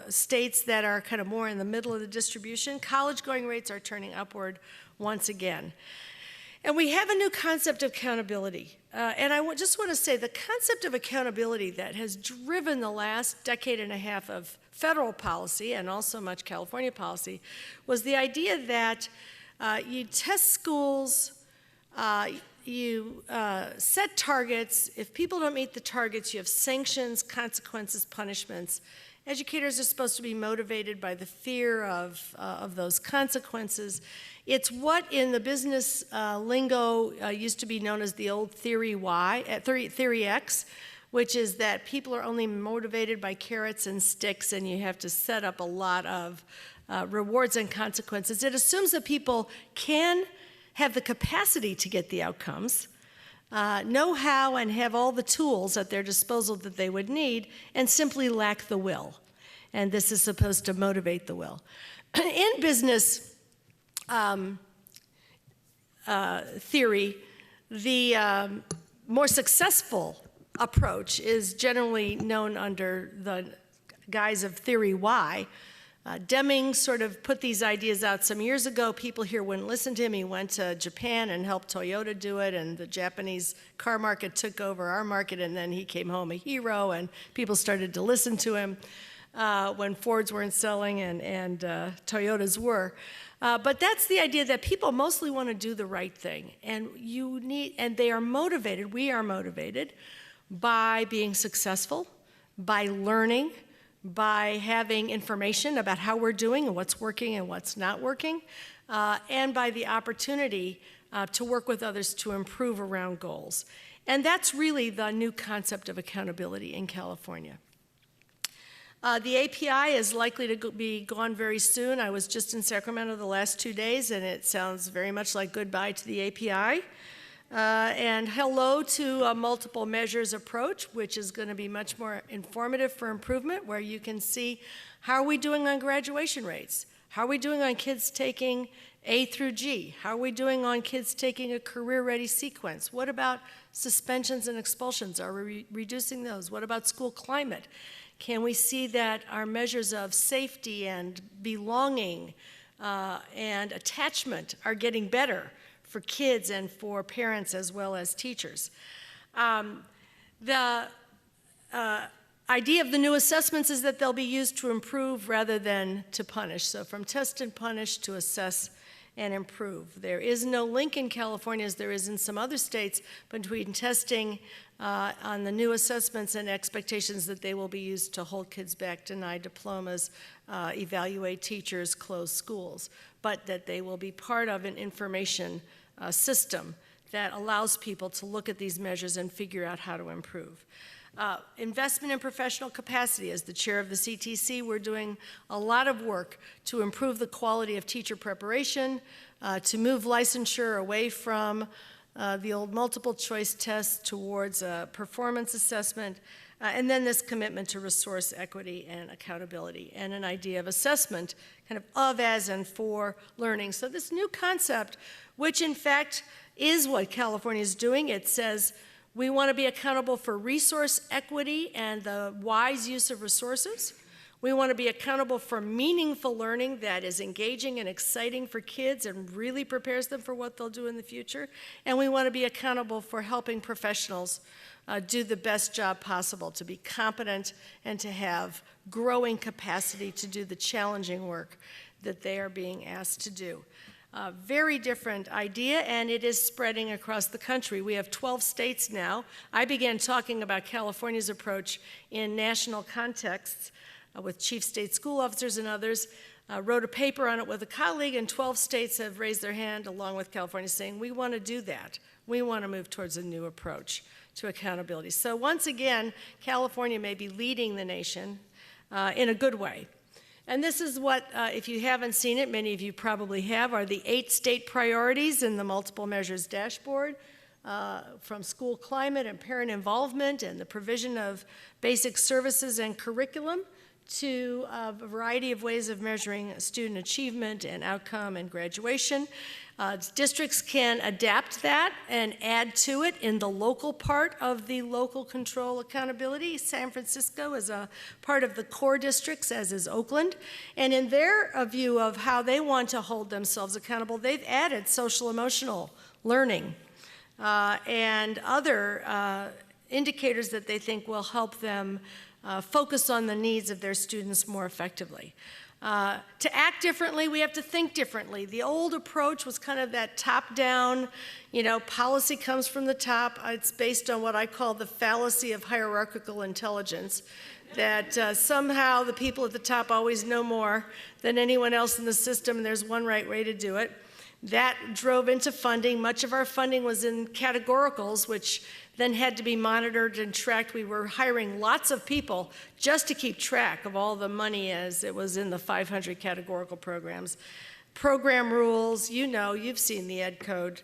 states that are kind of more in the middle of the distribution. College-going rates are turning upward once again. And we have a new concept of accountability. And I just want to say the concept of accountability that has driven the last decade and a half of federal policy and also much California policy, was the idea that you test schools, you set targets. If people don't meet the targets, you have sanctions, consequences, punishments. Educators are supposed to be motivated by the fear of those consequences. It's what in the business lingo used to be known as the old theory X, which is that people are only motivated by carrots and sticks, and you have to set up a lot of rewards and consequences. It assumes that people can have the capacity to get the outcomes, know how, and have all the tools at their disposal that they would need, and simply lack the will. And this is supposed to motivate the will. In business theory, the more successful approach is generally known under the guise of theory Y. Deming sort of put these ideas out some years ago. People here wouldn't listen to him. He went to Japan and helped Toyota do it, and the Japanese car market took over our market, and then he came home a hero, and people started to listen to him when Fords weren't selling and Toyotas were. But that's the idea that people mostly want to do the right thing, and they are motivated, we are motivated by being successful, by learning, by having information about how we're doing and what's working and what's not working, and by the opportunity to work with others to improve around goals. And that's really the new concept of accountability in California. The API is likely to be gone very soon. I was just in Sacramento the last 2 days, and it sounds very much like goodbye to the API. And hello to a multiple measures approach, which is going to be much more informative for improvement, where you can see how are we doing on graduation rates? How are we doing on kids taking A through G? How are we doing on kids taking a career-ready sequence? What about suspensions and expulsions? Are we reducing those? What about school climate? Can we see that our measures of safety and belonging and attachment are getting better for kids and for parents as well as teachers? The idea of the new assessments is that they'll be used to improve rather than to punish. So from test and punish to assess and improve. There is no link in California, as there is in some other states, between testing on the new assessments and expectations that they will be used to hold kids back, deny diplomas, evaluate teachers, close schools, but that they will be part of an information system that allows people to look at these measures and figure out how to improve. Investment in professional capacity. As the chair of the CTC, we're doing a lot of work to improve the quality of teacher preparation, to move licensure away from the old multiple choice tests towards a performance assessment, and then this commitment to resource equity and accountability, and an idea of assessment, kind of, as, and for learning. So this new concept, which in fact is what California is doing, it says we want to be accountable for resource equity and the wise use of resources. We want to be accountable for meaningful learning that is engaging and exciting for kids and really prepares them for what they'll do in the future. And we want to be accountable for helping professionals do the best job possible, to be competent and to have growing capacity to do the challenging work that they are being asked to do. Very different idea, and it is spreading across the country. We have 12 states now. I began talking about California's approach in national contexts with chief state school officers and others. Wrote a paper on it with a colleague, and 12 states have raised their hand along with California saying, we want to do that. We want to move towards a new approach to accountability. So once again, California may be leading the nation in a good way. And this is what, if you haven't seen it, many of you probably have, are the 8 state priorities in the multiple measures dashboard, from school climate and parent involvement and the provision of basic services and curriculum to a variety of ways of measuring student achievement and outcome and graduation. Districts can adapt that and add to it in the local part of the local control accountability. San Francisco is a part of the core districts, as is Oakland. And in their view of how they want to hold themselves accountable, they've added social emotional learning and other indicators that they think will help them focus on the needs of their students more effectively. To act differently, we have to think differently. The old approach was kind of that top-down, policy comes from the top. It's based on what I call the fallacy of hierarchical intelligence, that somehow the people at the top always know more than anyone else in the system, and there's one right way to do it. That drove into funding. Much of our funding was in categoricals, which then had to be monitored and tracked. We were hiring lots of people just to keep track of all the money as it was in the 500 categorical programs. Program rules, you've seen the ed code.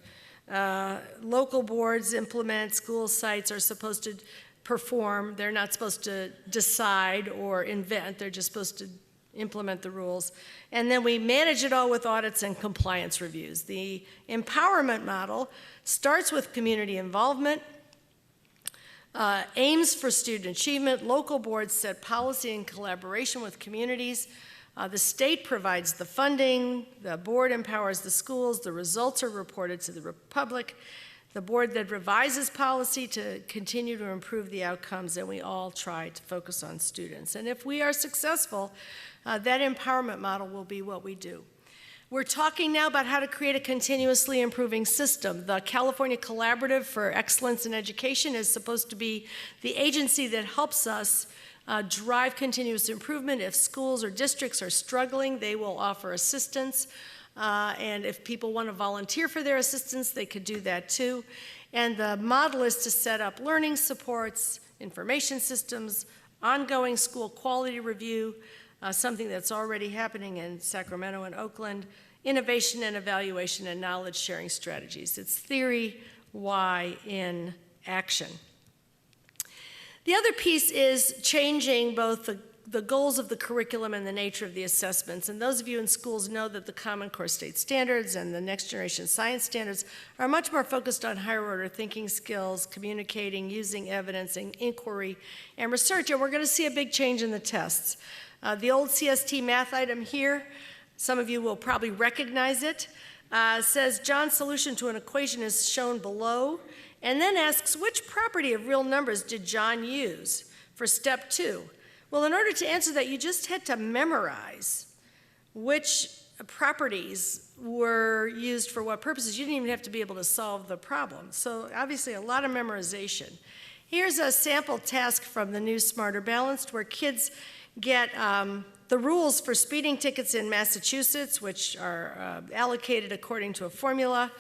Local boards implement, school sites are supposed to perform. They're not supposed to decide or invent. They're just supposed to implement the rules. And then we manage it all with audits and compliance reviews. The empowerment model starts with community involvement, aims for student achievement. Local boards set policy in collaboration with communities. The state provides the funding. The board empowers the schools. The results are reported to the public. The board then revises policy to continue to improve the outcomes, and we all try to focus on students. And if we are successful, that empowerment model will be what we do. We're talking now about how to create a continuously improving system. The California Collaborative for Excellence in Education is supposed to be the agency that helps us drive continuous improvement. If schools or districts are struggling, they will offer assistance. And if people want to volunteer for their assistance, they could do that too. And the model is to set up learning supports, information systems, ongoing school quality review, something that's already happening in Sacramento and Oakland, innovation and evaluation and knowledge sharing strategies. It's theory, why in action. The other piece is changing both the goals of the curriculum and the nature of the assessments. And those of you in schools know that the Common Core State Standards and the Next Generation Science Standards are much more focused on higher order thinking skills, communicating, using evidence, and inquiry and research. And we're going to see a big change in the tests. The old CST math item here, some of you will probably recognize it, says John's solution to an equation is shown below, and then asks which property of real numbers did John use for step 2? Well, in order to answer that, you just had to memorize which properties were used for what purposes. You didn't even have to be able to solve the problem. So obviously a lot of memorization. Here's a sample task from the new Smarter Balanced, where kids get the rules for speeding tickets in Massachusetts, which are allocated according to a formula.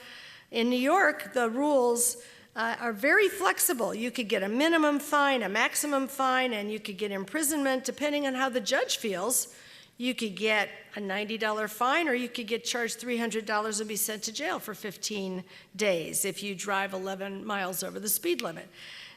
In New York, the rules are very flexible. You could get a minimum fine, a maximum fine, and you could get imprisonment depending on how the judge feels. You could get a $90 fine, or you could get charged $300 and be sent to jail for 15 days if you drive 11 miles over the speed limit.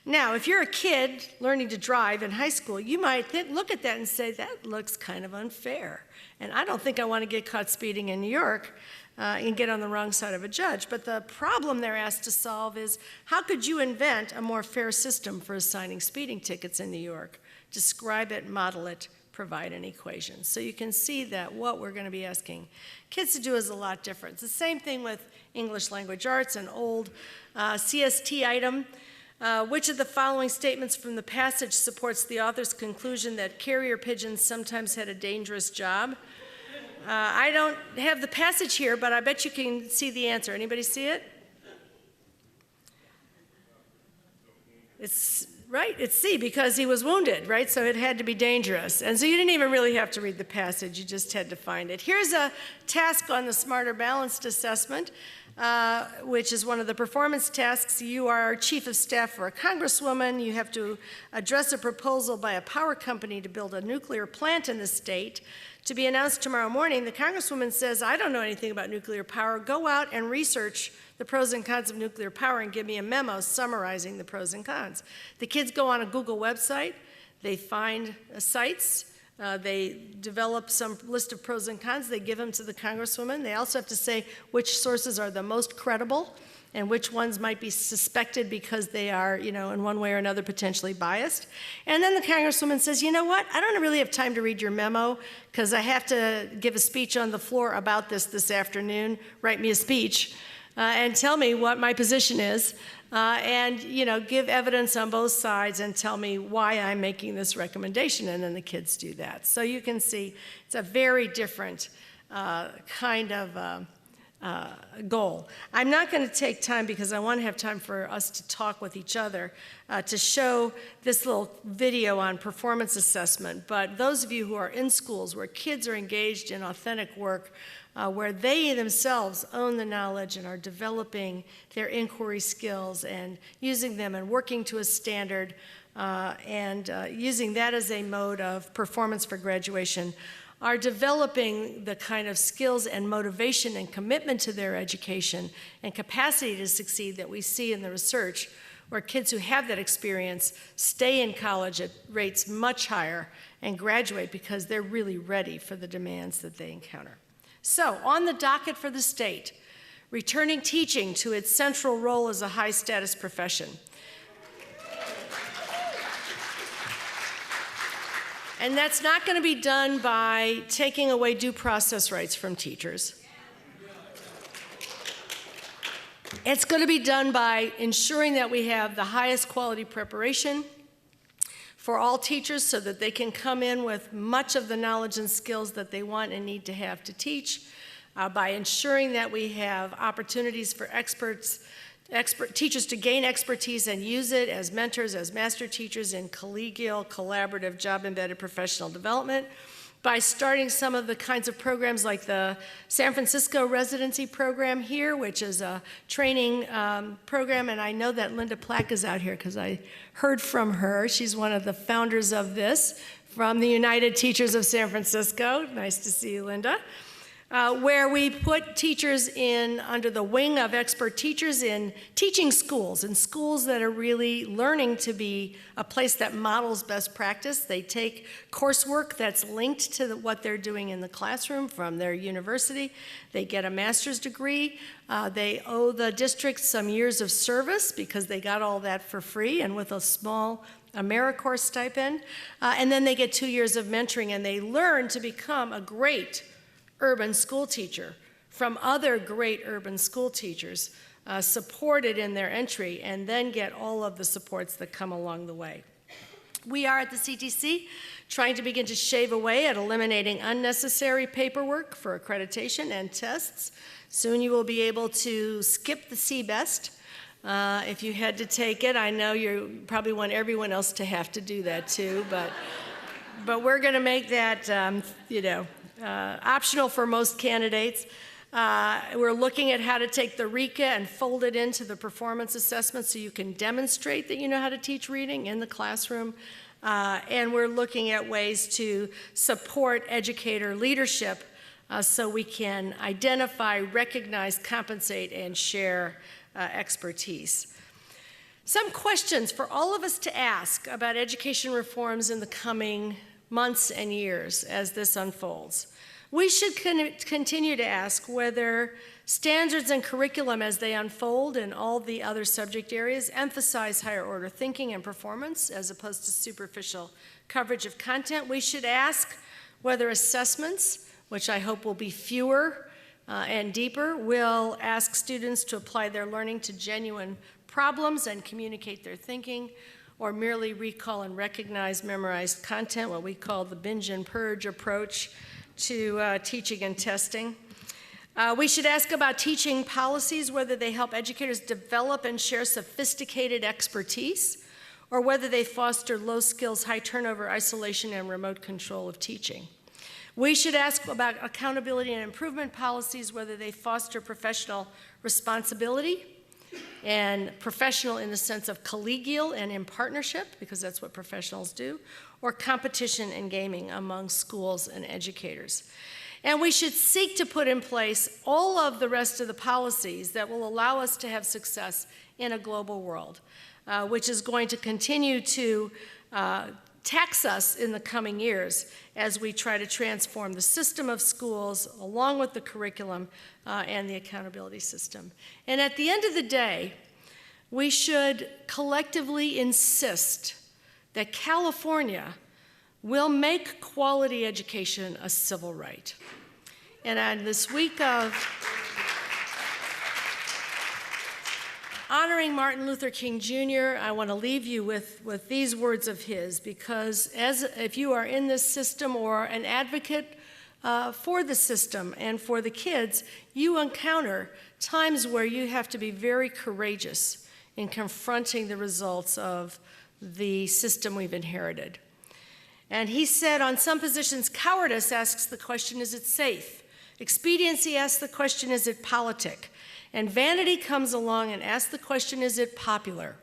Now, if you're a kid learning to drive in high school, you might look at that and say, that looks kind of unfair. And I don't think I want to get caught speeding in New York and get on the wrong side of a judge. But the problem they're asked to solve is, how could you invent a more fair system for assigning speeding tickets in New York? Describe it, model it, provide an equation. So you can see that what we're going to be asking kids to do is a lot different. It's the same thing with English language arts, an old CST item. Which of the following statements from the passage supports the author's conclusion that carrier pigeons sometimes had a dangerous job? I don't have the passage here, but I bet you can see the answer. Anybody see it? It's right, it's C, because he was wounded, right? So it had to be dangerous. And so you didn't even really have to read the passage, you just had to find it. Here's a task on the Smarter Balanced assessment, which is one of the performance tasks. You are chief of staff for a congresswoman. You have to address a proposal by a power company to build a nuclear plant in the state to be announced tomorrow morning. The congresswoman says, I don't know anything about nuclear power. Go out and research the pros and cons of nuclear power and give me a memo summarizing the pros and cons. The kids go on a Google website. They find sites. They develop some list of pros and cons. They give them to the congresswoman. They also have to say which sources are the most credible and which ones might be suspected because they are, in one way or another potentially biased. And then the congresswoman says, you know what? I don't really have time to read your memo because I have to give a speech on the floor about this afternoon. Write me a speech. and tell me what my position is, and give evidence on both sides and tell me why I'm making this recommendation, and then the kids do that. So you can see it's a very different kind of goal. I'm not going to take time because I want to have time for us to talk with each other to show this little video on performance assessment. But those of you who are in schools where kids are engaged in authentic work, where they themselves own the knowledge and are developing their inquiry skills and using them and working to a standard and using that as a mode of performance for graduation, are developing the kind of skills and motivation and commitment to their education and capacity to succeed that we see in the research, where kids who have that experience stay in college at rates much higher and graduate because they're really ready for the demands that they encounter. So, on the docket for the state, returning teaching to its central role as a high-status profession. And that's not going to be done by taking away due process rights from teachers. It's going to be done by ensuring that we have the highest quality preparation for all teachers so that they can come in with much of the knowledge and skills that they want and need to have to teach, by ensuring that we have opportunities for teachers to gain expertise and use it as mentors, as master teachers in collegial, collaborative, job-embedded professional development, by starting some of the kinds of programs like the San Francisco residency program here, which is a training program, and I know that Linda Plack is out here because I heard from her. She's one of the founders of this from the United Teachers of San Francisco. Nice to see you, Linda. Where we put teachers in under the wing of expert teachers in teaching schools, in schools that are really learning to be a place that models best practice. They take coursework that's linked to what they're doing in the classroom from their university. They get a master's degree. They owe the district some years of service because they got all that for free and with a small AmeriCorps stipend. And then they get 2 years of mentoring, and they learn to become a great urban school teacher from other great urban school teachers, supported in their entry, and then get all of the supports that come along the way. We are at the CTC trying to begin to shave away at eliminating unnecessary paperwork for accreditation and tests. Soon you will be able to skip the CBEST if you had to take it. I know you probably want everyone else to have to do that too, but we're going to make that, optional for most candidates. We're looking at how to take the RECA and fold it into the performance assessment so you can demonstrate that you know how to teach reading in the classroom. And we're looking at ways to support educator leadership so we can identify, recognize, compensate, and share expertise. Some questions for all of us to ask about education reforms in the coming months and years as this unfolds. We should continue to ask whether standards and curriculum as they unfold in all the other subject areas emphasize higher order thinking and performance as opposed to superficial coverage of content. We should ask whether assessments, which I hope will be fewer and deeper, will ask students to apply their learning to genuine problems and communicate their thinking, or merely recall and recognize memorized content, what we call the binge and purge approach to teaching and testing. We should ask about teaching policies, whether they help educators develop and share sophisticated expertise, or whether they foster low skills, high turnover, isolation, and remote control of teaching. We should ask about accountability and improvement policies, whether they foster professional responsibility, and professional in the sense of collegial and in partnership, because that's what professionals do, or competition and gaming among schools and educators. And we should seek to put in place all of the rest of the policies that will allow us to have success in a global world, which is going to continue to tax us in the coming years as we try to transform the system of schools along with the curriculum and the accountability system. And at the end of the day, we should collectively insist that California will make quality education a civil right. And on this week of honoring Martin Luther King Jr., I want to leave you with these words of his, because if you are in this system or an advocate for the system and for the kids, you encounter times where you have to be very courageous in confronting the results of the system we've inherited. And he said, on some positions, cowardice asks the question, is it safe? Expediency asks the question, is it politic? And vanity comes along and asks the question, is it popular?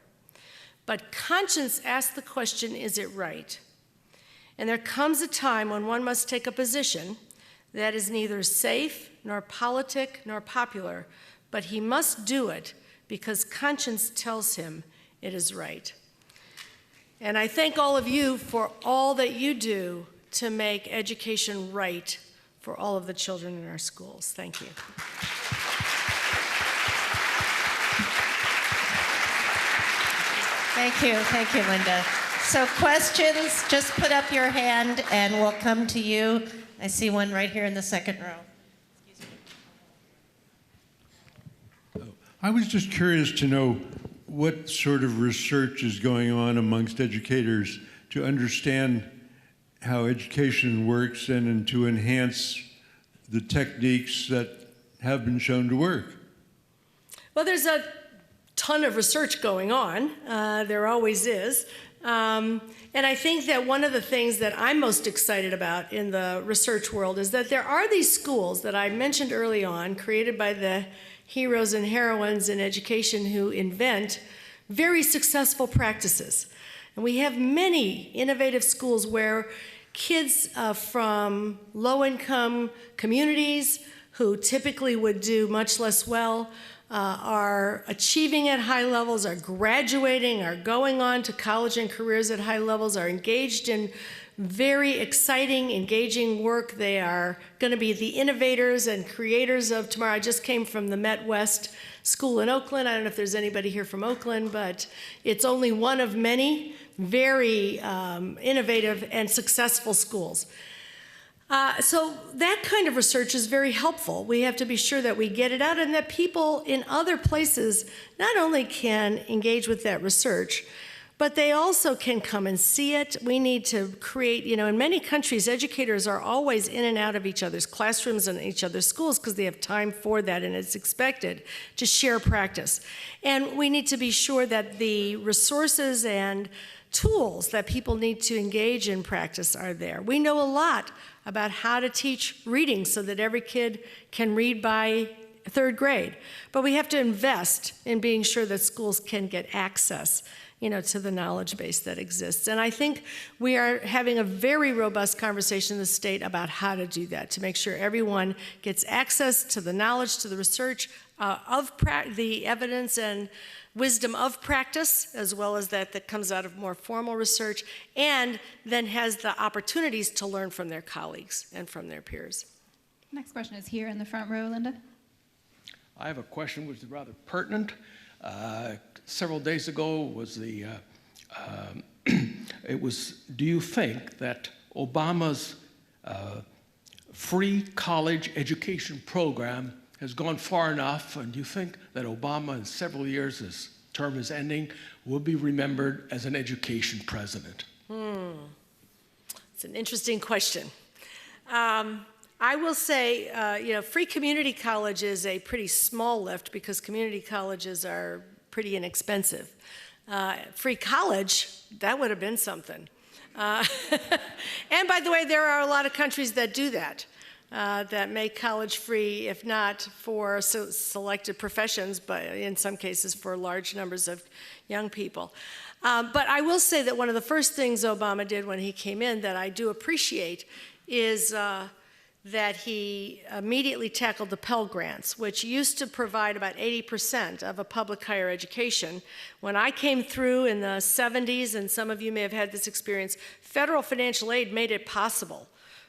But conscience asks the question, is it right? And there comes a time when one must take a position that is neither safe, nor politic, nor popular, but he must do it because conscience tells him it is right. And I thank all of you for all that you do to make education right for all of the children in our schools. Thank you. Thank you, Linda. So questions, just put up your hand and we'll come to you. I see one right here in the second row. I was just curious to know what sort of research is going on amongst educators to understand how education works and to enhance the techniques that have been shown to work. Well, there's a ton of research going on. There always is. And I think that one of the things that I'm most excited about in the research world is that there are these schools that I mentioned early on, created by the heroes and heroines in education who invent very successful practices. And we have many innovative schools where kids from low-income communities who typically would do much less well are achieving at high levels, are graduating, are going on to college and careers at high levels, are engaged in very exciting, engaging work. They are going to be the innovators and creators of tomorrow. I just came from the Met West School in Oakland. I don't know if there's anybody here from Oakland, but it's only one of many very innovative and successful schools. So that kind of research is very helpful. We have to be sure that we get it out and that people in other places not only can engage with that research, but they also can come and see it. We need to create, in many countries, educators are always in and out of each other's classrooms and each other's schools because they have time for that and it's expected to share practice. And we need to be sure that the resources and tools that people need to engage in practice are there. We know a lot about how to teach reading so that every kid can read by third grade. But we have to invest in being sure that schools can get access, to the knowledge base that exists. And I think we are having a very robust conversation in the state about how to do that, to make sure everyone gets access to the knowledge, to the research of the evidence and wisdom of practice, as well as that comes out of more formal research, and then has the opportunities to learn from their colleagues and from their peers. Next question is here in the front row, Linda. I have a question which is rather pertinent. Several days ago was do you think that Obama's free college education program has gone far enough, and do you think that Obama in several years, his term is ending, will be remembered as an education president? It's an interesting question. I will say, free community college is a pretty small lift because community colleges are pretty inexpensive. Free college, that would have been something. And by the way, there are a lot of countries that do that. That make college free, if not for selected professions, but in some cases for large numbers of young people. But I will say that one of the first things Obama did when he came in that I do appreciate is that he immediately tackled the Pell Grants, which used to provide about 80% of a public higher education. When I came through in the 70s, and some of you may have had this experience, federal financial aid made it possible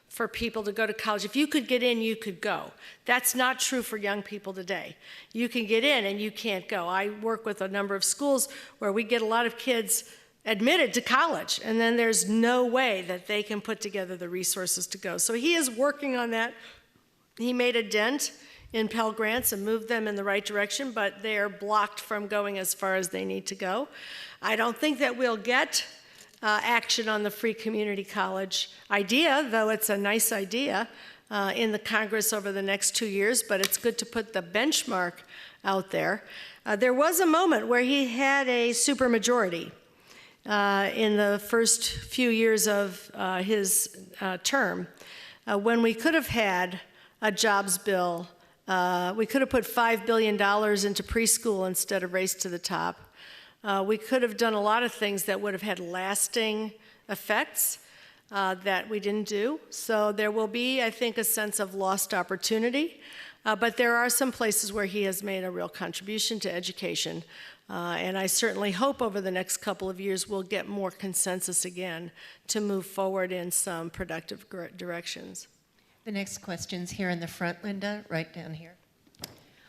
for people to go to college. If you could get in, you could go. That's not true for young people today. You can get in and you can't go. I work with a number of schools where we get a lot of kids admitted to college, and then there's no way that they can put together the resources to go. So he is working on that. He made a dent in Pell Grants and moved them in the right direction, but they are blocked from going as far as they need to go. I don't think that we'll get action on the free community college idea, though it's a nice idea, in the Congress over the next 2 years, but it's good to put the benchmark out there. There was a moment where he had a supermajority in the first few years of his term, when we could have had a jobs bill. We could have put $5 billion into preschool instead of Race to the Top. We could have done a lot of things that would have had lasting effects that we didn't do. So there will be, I think, a sense of lost opportunity. But there are some places where he has made a real contribution to education. And I certainly hope over the next couple of years we'll get more consensus again to move forward in some productive directions. The next question's here in the front, Linda, right down here.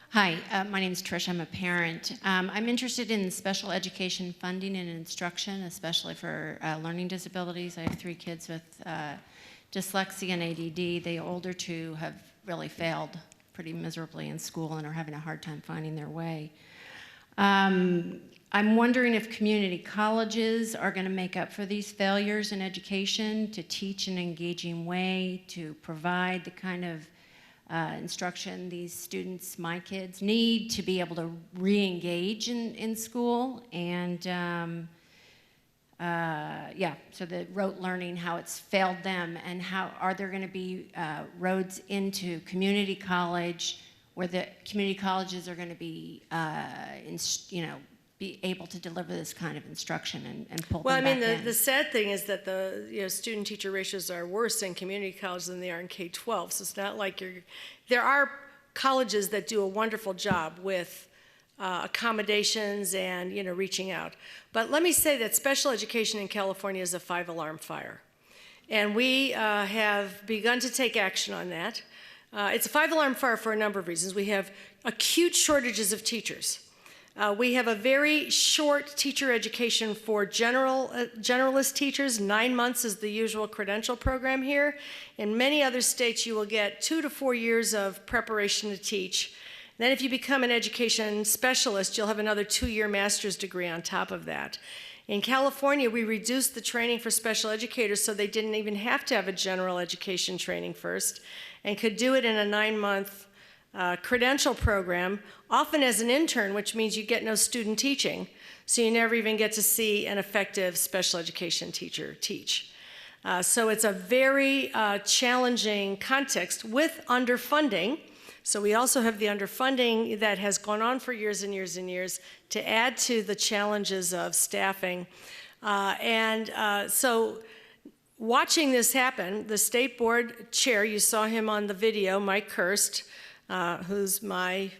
Hi, my name is Trish. I'm a parent. I'm interested in special education funding and instruction, especially for learning disabilities. I have 3 kids with dyslexia and ADD. The older 2 have really failed pretty miserably in school and are having a hard time finding their way. I'm wondering if community colleges are going to make up for these failures in education, to teach in an engaging way, to provide the kind of instruction these students, my kids, need to be able to re-engage in school. And yeah, so the rote learning, how it's failed them, and how are there going to be roads into community college where the community colleges are going to be, be able to deliver this kind of instruction and pull them back in. The sad thing is that the student-teacher ratios are worse in community college than they are in K-12. So it's not like there are colleges that do a wonderful job with accommodations and reaching out. But let me say that special education in California is a 5-alarm fire, and we have begun to take action on that. It's a 5-alarm fire for a number of reasons. We have acute shortages of teachers. We have a very short teacher education for generalist teachers. 9 months is the usual credential program here. In many other states, you will get 2 to 4 years of preparation to teach. Then if you become an education specialist, you'll have another 2-year master's degree on top of that. In California, we reduced the training for special educators so they didn't even have to have a general education training first, and could do it in a 9-month credential program, often as an intern, which means you get no student teaching, so you never even get to see an effective special education teacher teach. So it's a very challenging context with underfunding. So we also have the underfunding that has gone on for years and years and years to add to the challenges of staffing. So watching this happen, the state board chair, you saw him on the video, Mike Kirst, who's my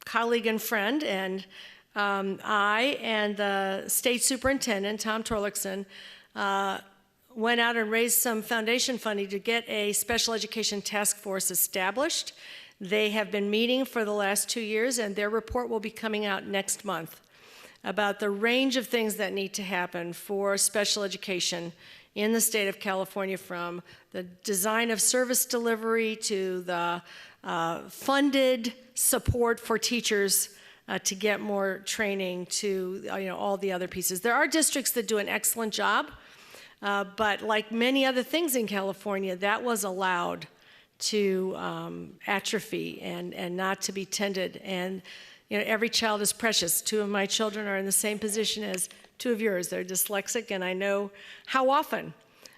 colleague and friend, and I and the state superintendent, Tom Torlakson, went out and raised some foundation funding to get a special education task force established. They have been meeting for the last 2 years, and their report will be coming out next month about the range of things that need to happen for special education in the state of California, from the design of service delivery to the funded support for teachers to get more training, to all the other pieces. There are districts that do an excellent job, but like many other things in California, that was allowed to atrophy and not to be tended. And every child is precious. 2 of my children are in the same position as 2 of yours. They're dyslexic, and I know how often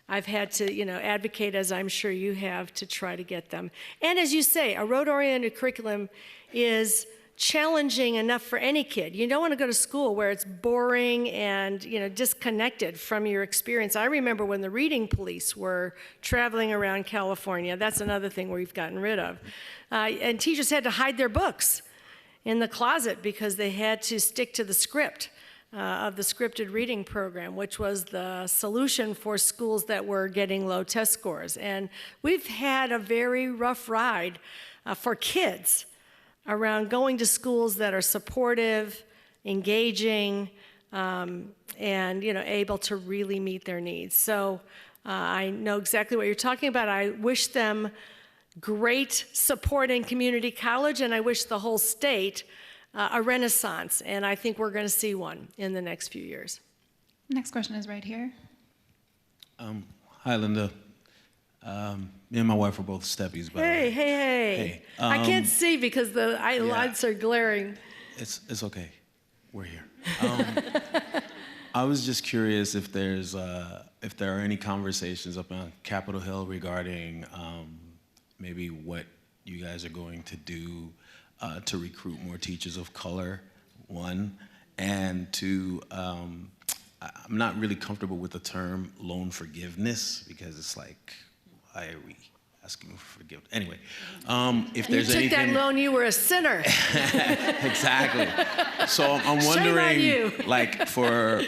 I've had to advocate, as I'm sure you have, to try to get them. And as you say, a road-oriented curriculum is challenging enough for any kid. You don't want to go to school where it's boring and disconnected from your experience. I remember when the reading police were traveling around California. That's another thing we've gotten rid of. And teachers had to hide their books in the closet because they had to stick to the script of the scripted reading program, which was the solution for schools that were getting low test scores. And we've had a very rough ride for kids around going to schools that are supportive, engaging, and able to really meet their needs. So I know exactly what you're talking about. I wish them great support in community college, and I wish the whole state a renaissance, and I think we're going to see one in the next few years. Next question is right here. Hi, Linda. Me and my wife are both steppies, by the way. Hey. I can't see because the lights are glaring. It's okay. We're here. I was just curious if there are any conversations up on Capitol Hill regarding maybe what you guys are going to do to recruit more teachers of color, one, and two, I'm not really comfortable with the term loan forgiveness because it's like, why are we asking for forgiveness? Anyway, if there's anything... You took that loan, you were a sinner. Exactly. So I'm wondering, like, for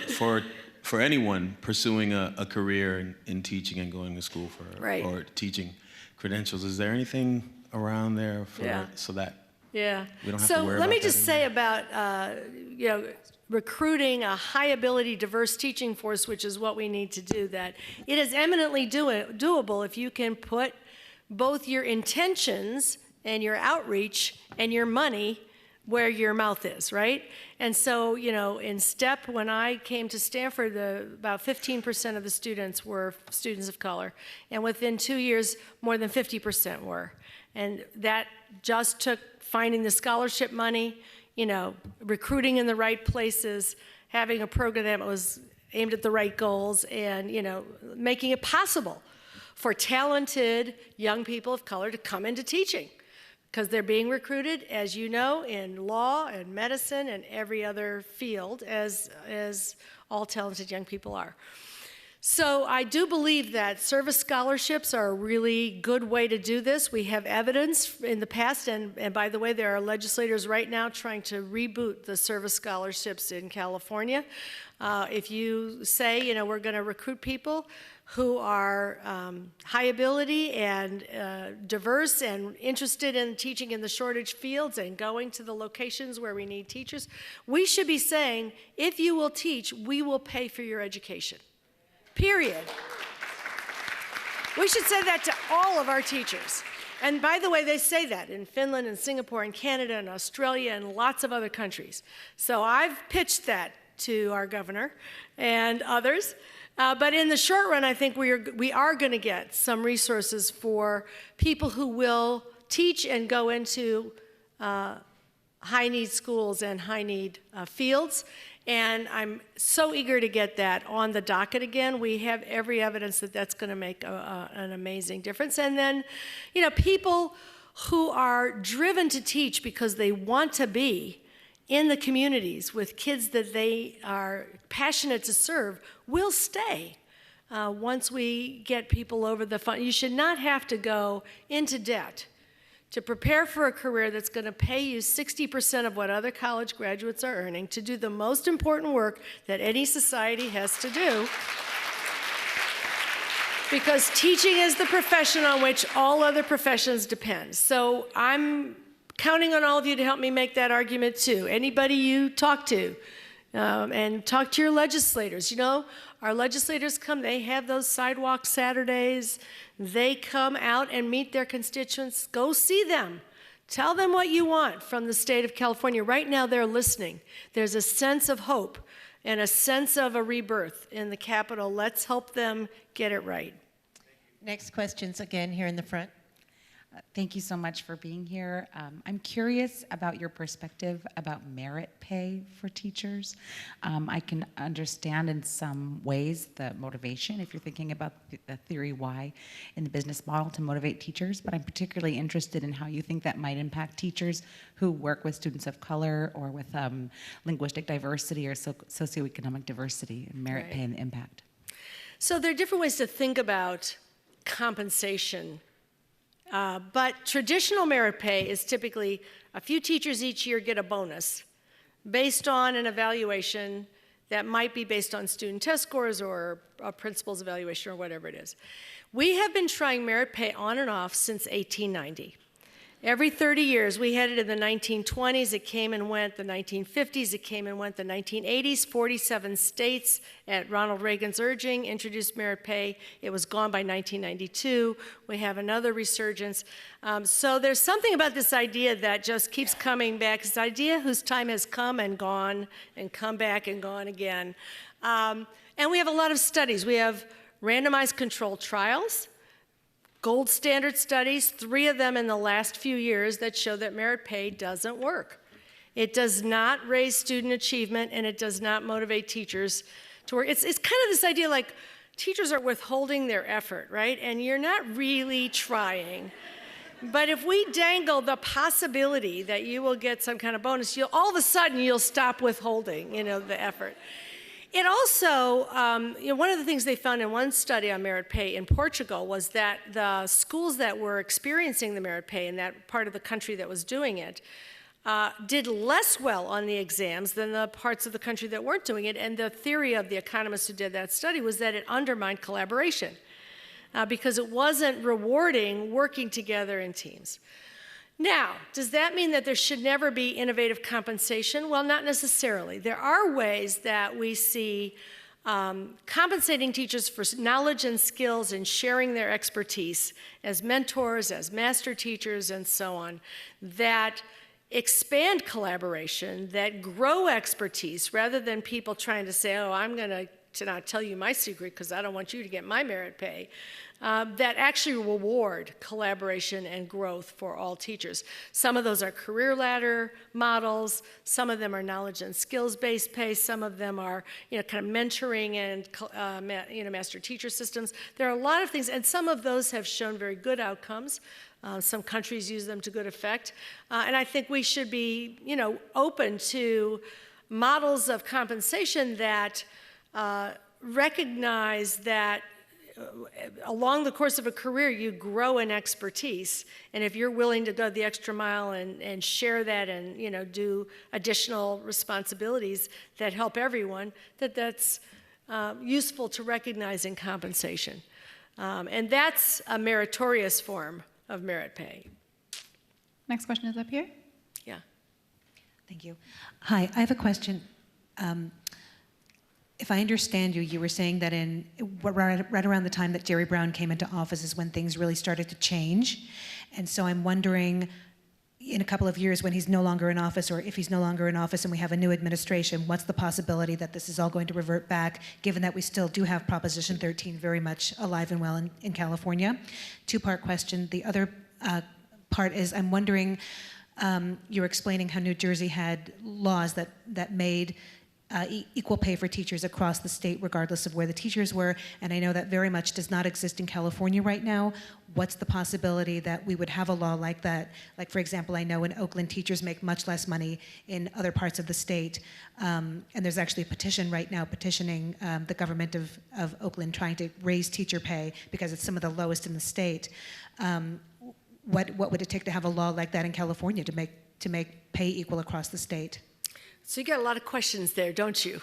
anyone pursuing a career in teaching and going to school for or teaching credentials, is there anything around there for so that we don't have to worry about that? So let me just say about recruiting a high-ability, diverse teaching force, which is what we need to do, that it is eminently doable if you can put both your intentions and your outreach and your money where your mouth is, right? And so, in STEP, when I came to Stanford, about 15% of the students were students of color, and within 2 years, more than 50% were. And that just took finding the scholarship money, recruiting in the right places, having a program that was aimed at the right goals, and, making it possible for talented young people of color to come into teaching, because they're being recruited, as you know, in law and medicine and every other field, as all talented young people are. So I do believe that service scholarships are a really good way to do this. We have evidence in the past, and by the way, there are legislators right now trying to reboot the service scholarships in California. If you say, we're going to recruit people who are high ability and diverse and interested in teaching in the shortage fields and going to the locations where we need teachers, we should be saying, if you will teach, we will pay for your education. Period. We should say that to all of our teachers. And by the way, they say that in Finland and Singapore and Canada and Australia and lots of other countries. So I've pitched that to our governor and others. But in the short run, I think we are going to get some resources for people who will teach and go into high-need schools and high-need fields. And I'm so eager to get that on the docket again. We have every evidence that that's going to make an amazing difference. And then, people who are driven to teach because they want to be in the communities with kids that they are passionate to serve will stay once we get people over the fund. You should not have to go into debt to prepare for a career that's going to pay you 60% of what other college graduates are earning to do the most important work that any society has to do. Because teaching is the profession on which all other professions depend. So I'm counting on all of you to help me make that argument too. Anybody you talk to, and talk to your legislators. Our legislators come, they have those sidewalk Saturdays. They come out and meet their constituents. Go see them. Tell them what you want from the state of California. Right now, they're listening. There's a sense of hope and a sense of a rebirth in the Capitol. Let's help them get it right. Next questions again here in the front. Thank you so much for being here. I'm curious about your perspective about merit pay for teachers. I can understand in some ways the motivation if you're thinking about the theory why in the business model to motivate teachers, but I'm particularly interested in how you think that might impact teachers who work with students of color or with linguistic diversity or socioeconomic diversity and merit pay and the impact. So there are different ways to think about compensation. But traditional merit pay is typically a few teachers each year get a bonus based on an evaluation that might be based on student test scores or a principal's evaluation or whatever it is. We have been trying merit pay on and off since 1890. Every 30 years, we had it in the 1920s, it came and went, the 1950s, it came and went, the 1980s, 47 states at Ronald Reagan's urging introduced merit pay. It was gone by 1992. We have another resurgence. So there's something about this idea that just keeps coming back, this idea whose time has come and gone and come back and gone again. And we have a lot of studies. We have randomized controlled trials, gold standard studies, 3 of them in the last few years that show that merit pay doesn't work. It does not raise student achievement, and it does not motivate teachers to work. It's kind of this idea like teachers are withholding their effort, right? And you're not really trying. But if we dangle the possibility that you will get some kind of bonus, all of a sudden you'll stop withholding, the effort. It also, one of the things they found in one study on merit pay in Portugal was that the schools that were experiencing the merit pay in that part of the country that was doing it did less well on the exams than the parts of the country that weren't doing it. And the theory of the economists who did that study was that it undermined collaboration because it wasn't rewarding working together in teams. Now, does that mean that there should never be innovative compensation? Well, not necessarily. There are ways that we see compensating teachers for knowledge and skills and sharing their expertise as mentors, as master teachers, and so on, that expand collaboration, that grow expertise, rather than people trying to say, oh, I'm going to not tell you my secret because I don't want you to get my merit pay. That actually reward collaboration and growth for all teachers. Some of those are career ladder models. Some of them are knowledge and skills-based pay. Some of them are, kind of mentoring and, master teacher systems. There are a lot of things, and some of those have shown very good outcomes. Some countries use them to good effect. And I think we should be, open to models of compensation that recognize that along the course of a career, you grow in expertise. And if you're willing to go the extra mile and share that and, do additional responsibilities that help everyone, that's useful to recognize in compensation. And that's a meritorious form of merit pay. Next question is up here. Yeah. Thank you. Hi, I have a question. If I understand you, you were saying that right around the time that Jerry Brown came into office is when things really started to change. And so I'm wondering, in a couple of years when he's no longer in office, or if he's no longer in office and we have a new administration, what's the possibility that this is all going to revert back, given that we still do have Proposition 13 very much alive and well in California? Two-part question. The other part is I'm wondering, you're explaining how New Jersey had laws that made equal pay for teachers across the state, regardless of where the teachers were, and I know that very much does not exist in California right now. What's the possibility that we would have a law like that? Like, for example, I know in Oakland, teachers make much less money in other parts of the state, and there's actually a petition right now petitioning the government of Oakland trying to raise teacher pay because it's some of the lowest in the state. What would it take to have a law like that in California to make pay equal across the state? So you got a lot of questions there, don't you?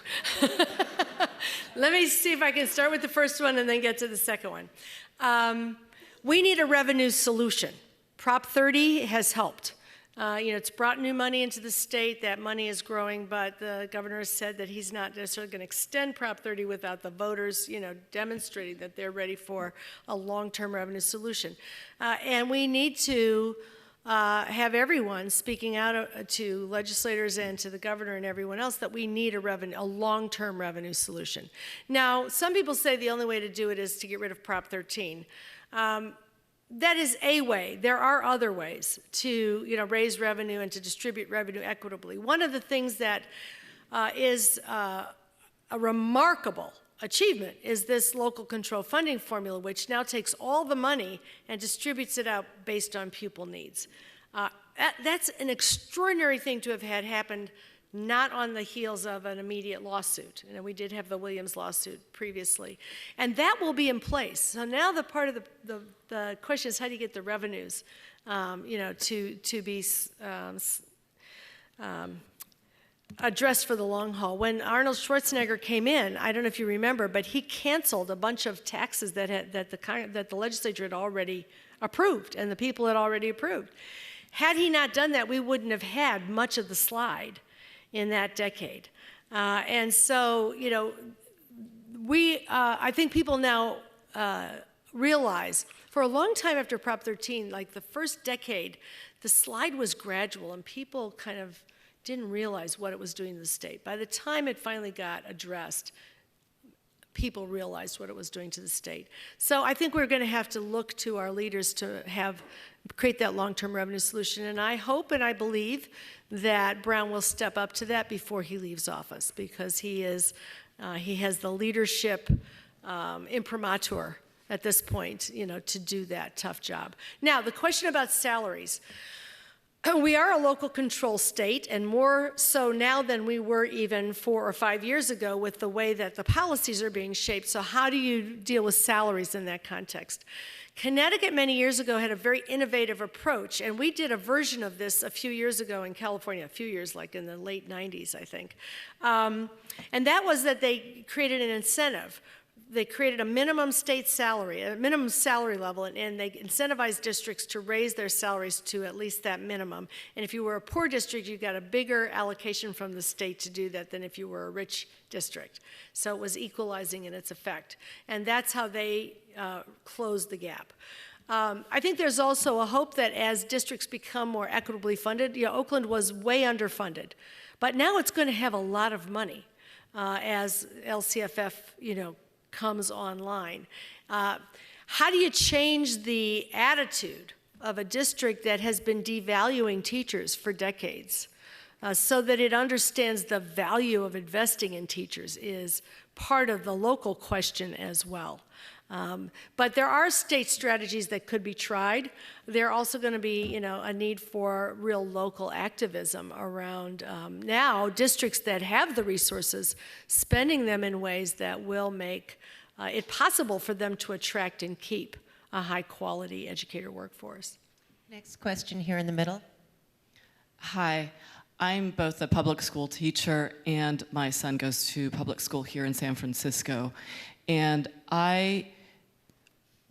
Let me see if I can start with the first one and then get to the second one. We need a revenue solution. Prop 30 has helped. It's brought new money into the state. That money is growing, but the governor has said that he's not necessarily going to extend Prop 30 without the voters, demonstrating that they're ready for a long-term revenue solution. And we need to have everyone speaking out to legislators and to the governor and everyone else that we need a long-term revenue solution. Now, some people say the only way to do it is to get rid of Prop 13. That is a way. There are other ways to raise revenue and to distribute revenue equitably. One of the things that is a remarkable achievement is this local control funding formula, which now takes all the money and distributes it out based on pupil needs. That's an extraordinary thing to have had happened not on the heels of an immediate lawsuit. We did have the Williams lawsuit previously. And that will be in place. So now the part of the question is how do you get the revenues, to be addressed for the long haul. When Arnold Schwarzenegger came in, I don't know if you remember, but he canceled a bunch of taxes that the legislature had already approved and the people had already approved. Had he not done that, we wouldn't have had much of the slide in that decade. And so, you know, I think people now realize, for a long time after Prop 13, like the first decade, the slide was gradual and people kind of didn't realize what it was doing to the state. By the time it finally got addressed, people realized what it was doing to the state. So I think we're going to have to look to our leaders to create that long-term revenue solution. And I hope and I believe that Brown will step up to that before he leaves office, because he has the leadership imprimatur at this point, you know, to do that tough job. Now, the question about salaries. We are a local control state, and more so now than we were even 4 or 5 years ago with the way that the policies are being shaped. So how do you deal with salaries in that context? Connecticut many years ago had a very innovative approach, and we did a version of this a few years ago in California, a few years, like in the late 90s, I think. And that was that they created an incentive. They created a minimum state salary, a minimum salary level, and they incentivized districts to raise their salaries to at least that minimum. And if you were a poor district, you got a bigger allocation from the state to do that than if you were a rich district. So it was equalizing in its effect. And that's how they closed the gap. I think there's also a hope that as districts become more equitably funded, you know, Oakland was way underfunded, but now it's going to have a lot of money as LCFF, you know, comes online. How do you change the attitude of a district that has been devaluing teachers for decades so that it understands the value of investing in teachers is part of the local question as well. But there are state strategies that could be tried. There are also going to be, you know, a need for real local activism around now districts that have the resources, spending them in ways that will make it possible for them to attract and keep a high-quality educator workforce. Next question here in the middle. Hi. I'm both a public school teacher and my son goes to public school here in San Francisco. And I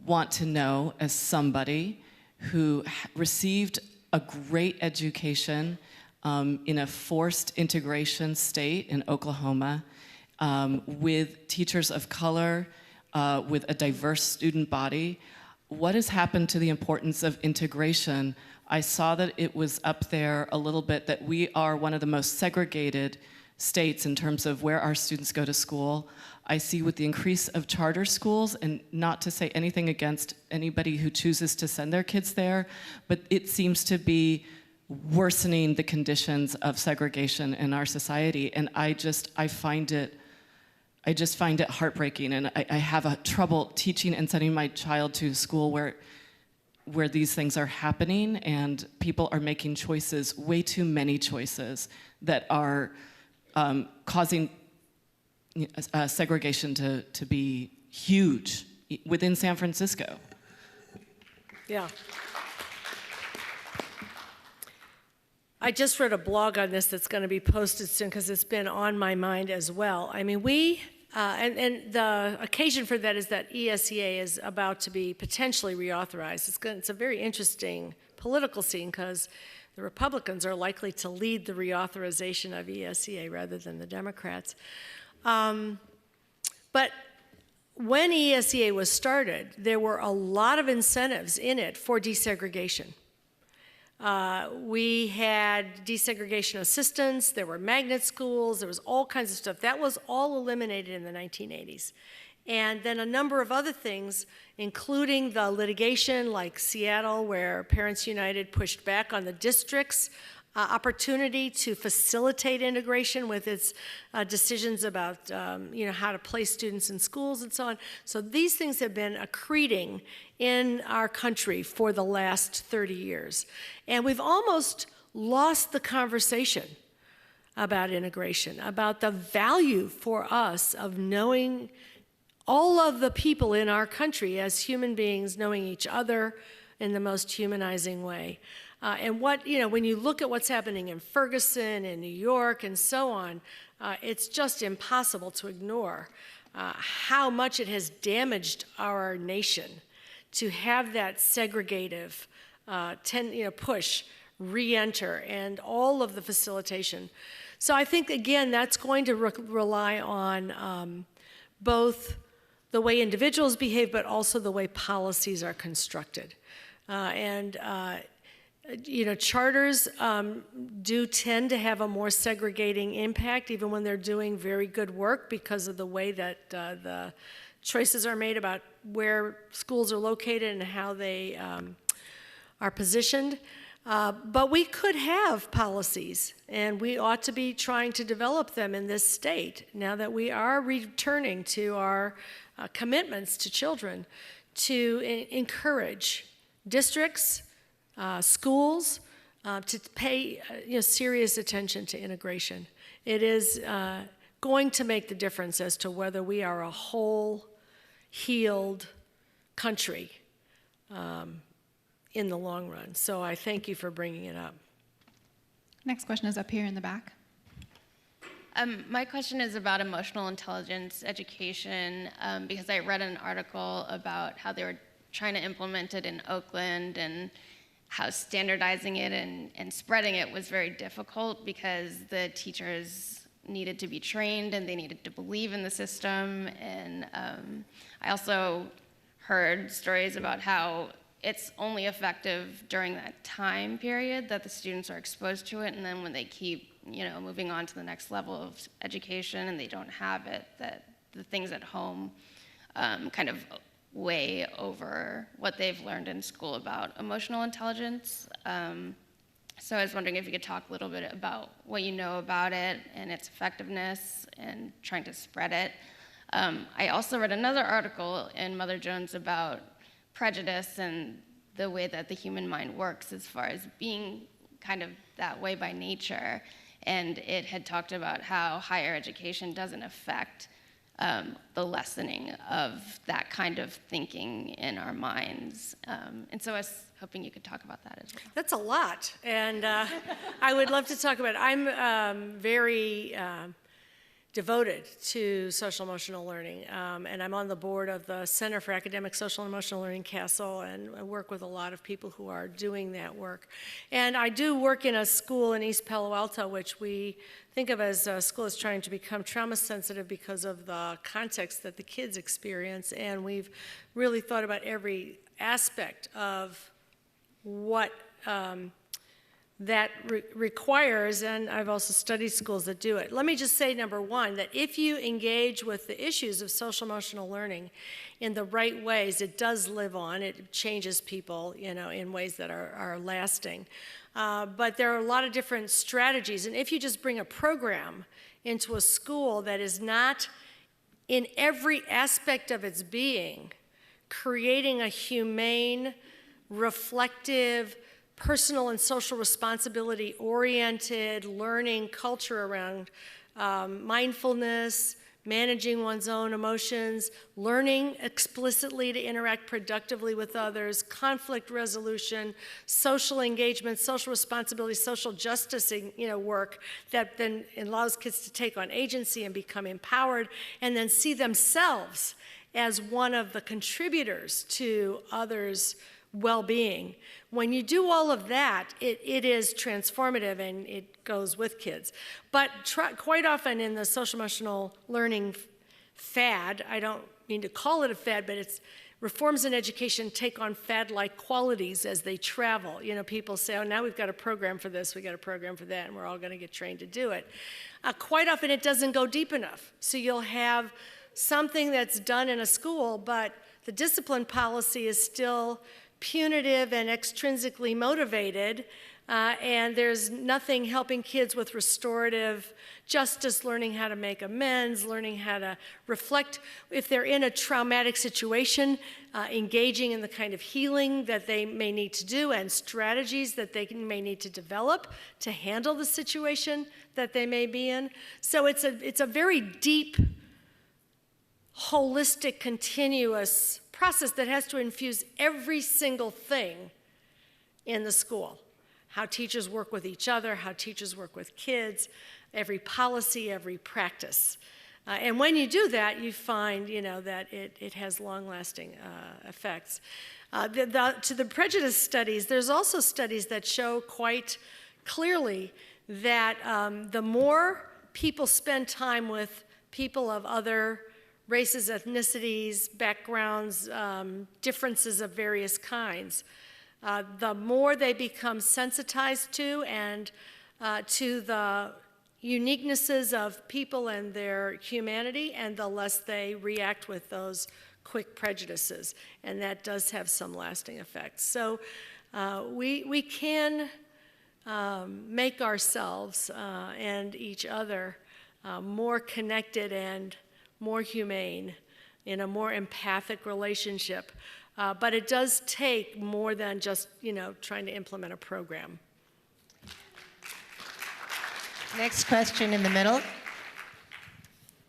want to know, as somebody who received a great education in a forced integration state in Oklahoma, with teachers of color, with a diverse student body, what has happened to the importance of integration? I saw that it was up there a little bit, that we are one of the most segregated states in terms of where our students go to school. I see with the increase of charter schools, and not to say anything against anybody who chooses to send their kids there, but it seems to be worsening the conditions of segregation in our society. And I just find it heartbreaking, and I have a trouble teaching and sending my child to school where these things are happening and people are making choices, way too many choices, that are causing segregation to be huge within San Francisco. Yeah. I just wrote a blog on this that's going to be posted soon because it's been on my mind as well. I mean, and the occasion for that is that ESEA is about to be potentially reauthorized. It's a very interesting political scene because the Republicans are likely to lead the reauthorization of ESEA rather than the Democrats. But when ESEA was started, there were a lot of incentives in it for desegregation. We had desegregation assistance, there were magnet schools, there was all kinds of stuff. That was all eliminated in the 1980s. And then a number of other things, including the litigation like Seattle, where Parents United pushed back on the district's opportunity to facilitate integration with its decisions about how to place students in schools and so on. So these things have been accreting in our country for the last 30 years. And we've almost lost the conversation about integration, about the value for us of knowing all of the people in our country as human beings, knowing each other in the most humanizing way. And when you look at what's happening in Ferguson and New York and so on, it's just impossible to ignore how much it has damaged our nation to have that segregative push re-enter and all of the facilitation. So I think, again, that's going to rely on both the way individuals behave, but also the way policies are constructed. Charters do tend to have a more segregating impact, even when they're doing very good work, because of the way that the choices are made about where schools are located and how they are positioned. But we could have policies, and we ought to be trying to develop them in this state, now that we are returning to our commitments to children, to encourage districts, schools, to pay serious attention to integration. It is going to make the difference as to whether we are a whole, healed country in the long run. So I thank you for bringing it up. Next question is up here in the back. My question is about emotional intelligence education, because I read an article about how they were trying to implement it in Oakland and how standardizing it and spreading it was very difficult because the teachers needed to be trained and they needed to believe in the system. And I also heard stories about how it's only effective during that time period that the students are exposed to it, and then when they keep moving on to the next level of education and they don't have it, that the things at home kind of weigh over what they've learned in school about emotional intelligence. So I was wondering if you could talk a little bit about what you know about it and its effectiveness and trying to spread it. I also read another article in Mother Jones about prejudice and the way that the human mind works as far as being kind of that way by nature. And it had talked about how higher education doesn't affect the lessening of that kind of thinking in our minds. And so I was hoping you could talk about that as well. That's a lot, and I would love to talk about it. I'm very devoted to social emotional learning, and I'm on the board of the Center for Academic Social and Emotional Learning, CASEL, and I work with a lot of people who are doing that work. And I do work in a school in East Palo Alto, which we think of as a school that's trying to become trauma sensitive because of the context that the kids experience, and we've really thought about every aspect of what that requires, and I've also studied schools that do it. Let me just say, number one, that if you engage with the issues of social emotional learning in the right ways, it does live on. It changes people, in ways that are lasting. But there are a lot of different strategies, and if you just bring a program into a school that is not, in every aspect of its being, creating a humane, reflective, personal and social responsibility-oriented learning culture around mindfulness, managing one's own emotions, learning explicitly to interact productively with others, conflict resolution, social engagement, social responsibility, social justice, work that then allows kids to take on agency and become empowered, and then see themselves as one of the contributors to others' well-being. When you do all of that, it is transformative and it goes with kids. But quite often in the social emotional learning fad, I don't mean to call it a fad, but it's reforms in education take on fad-like qualities as they travel. People say, oh, now we've got a program for this, we've got a program for that, and we're all going to get trained to do it. Quite often it doesn't go deep enough. So you'll have something that's done in a school, but the discipline policy is still punitive and extrinsically motivated, and there's nothing helping kids with restorative justice, learning how to make amends, learning how to reflect if they're in a traumatic situation, engaging in the kind of healing that they may need to do and strategies that they may need to develop to handle the situation that they may be in. So it's a very deep, holistic, continuous process that has to infuse every single thing in the school. How teachers work with each other, how teachers work with kids, every policy, every practice. And when you do that, you find, that it has long-lasting effects. To the prejudice studies, there's also studies that show quite clearly that the more people spend time with people of other races, ethnicities, backgrounds, differences of various kinds, the more they become sensitized to and to the uniquenesses of people and their humanity, and the less they react with those quick prejudices. And that does have some lasting effects. So we can make ourselves and each other more connected and more humane in a more empathic relationship. But it does take more than just, trying to implement a program. Next question in the middle.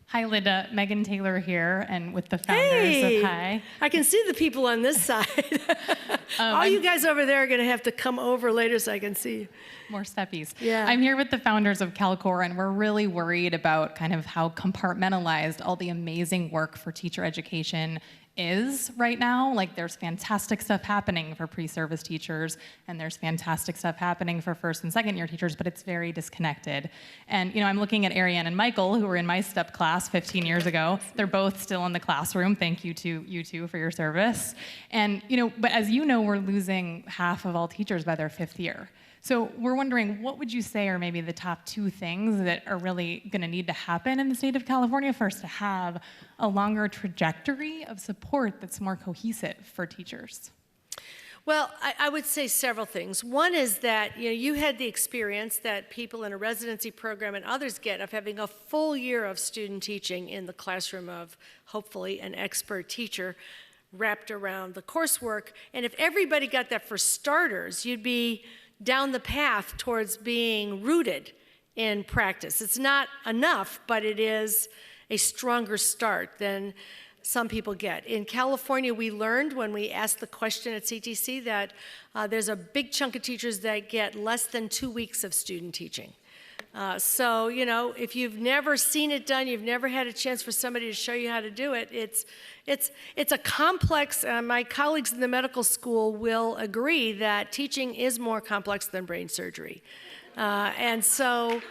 Hi, Linda. Megan Taylor here, and with the founders of Hi. I can see the people on this side. All you guys over there are going to have to come over later so I can see you. More steppies. Yeah. I'm here with the founders of CalCore, and we're really worried about kind of how compartmentalized all the amazing work for teacher education is right now. Like, there's fantastic stuff happening for pre-service teachers, and there's fantastic stuff happening for first and second year teachers, but it's very disconnected. And I'm looking at Ariane and Michael, who were in my step class 15 years ago. They're both still in the classroom. Thank you to you two for your service. And but as you know, we're losing half of all teachers by their 5th year. So we're wondering, what would you say are maybe the top 2 things that are really going to need to happen in the state of California for us to have a longer trajectory of support that's more cohesive for teachers? Well, I would say several things. One is that you had the experience that people in a residency program and others get of having a full year of student teaching in the classroom of hopefully an expert teacher wrapped around the coursework. And if everybody got that for starters, you'd be down the path towards being rooted in practice. It's not enough, but it is a stronger start than some people get. In California, we learned when we asked the question at CTC that there's a big chunk of teachers that get less than 2 weeks of student teaching. So, if you've never seen it done, you've never had a chance for somebody to show you how to do it, it's a complex, my colleagues in the medical school will agree that teaching is more complex than brain surgery. And so,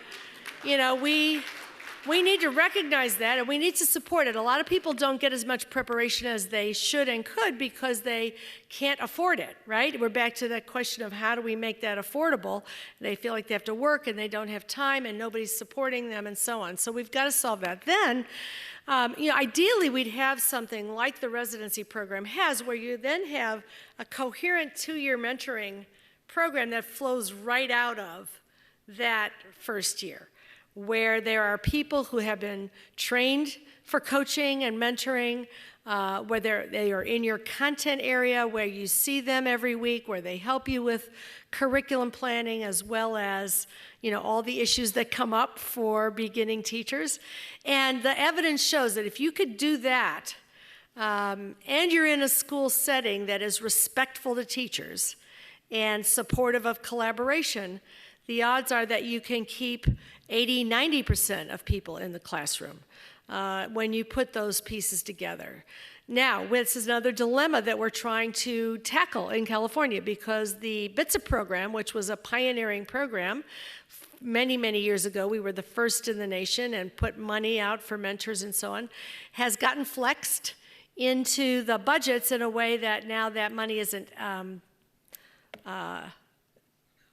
we need to recognize that, and we need to support it. A lot of people don't get as much preparation as they should and could because they can't afford it, right? We're back to that question of how do we make that affordable? They feel like they have to work and they don't have time and nobody's supporting them and so on. So we've got to solve that. Then, ideally we'd have something like the residency program has, where you then have a coherent 2-year mentoring program that flows right out of that first year, where there are people who have been trained for coaching and mentoring, where they are in your content area, where you see them every week, where they help you with curriculum planning, as well as all the issues that come up for beginning teachers. And the evidence shows that if you could do that, and you're in a school setting that is respectful to teachers and supportive of collaboration, the odds are that you can keep 80–90% of people in the classroom when you put those pieces together. Now, this is another dilemma that we're trying to tackle in California, because the BITSA program, which was a pioneering program many, many years ago, we were the first in the nation and put money out for mentors and so on, has gotten flexed into the budgets in a way that now that money isn't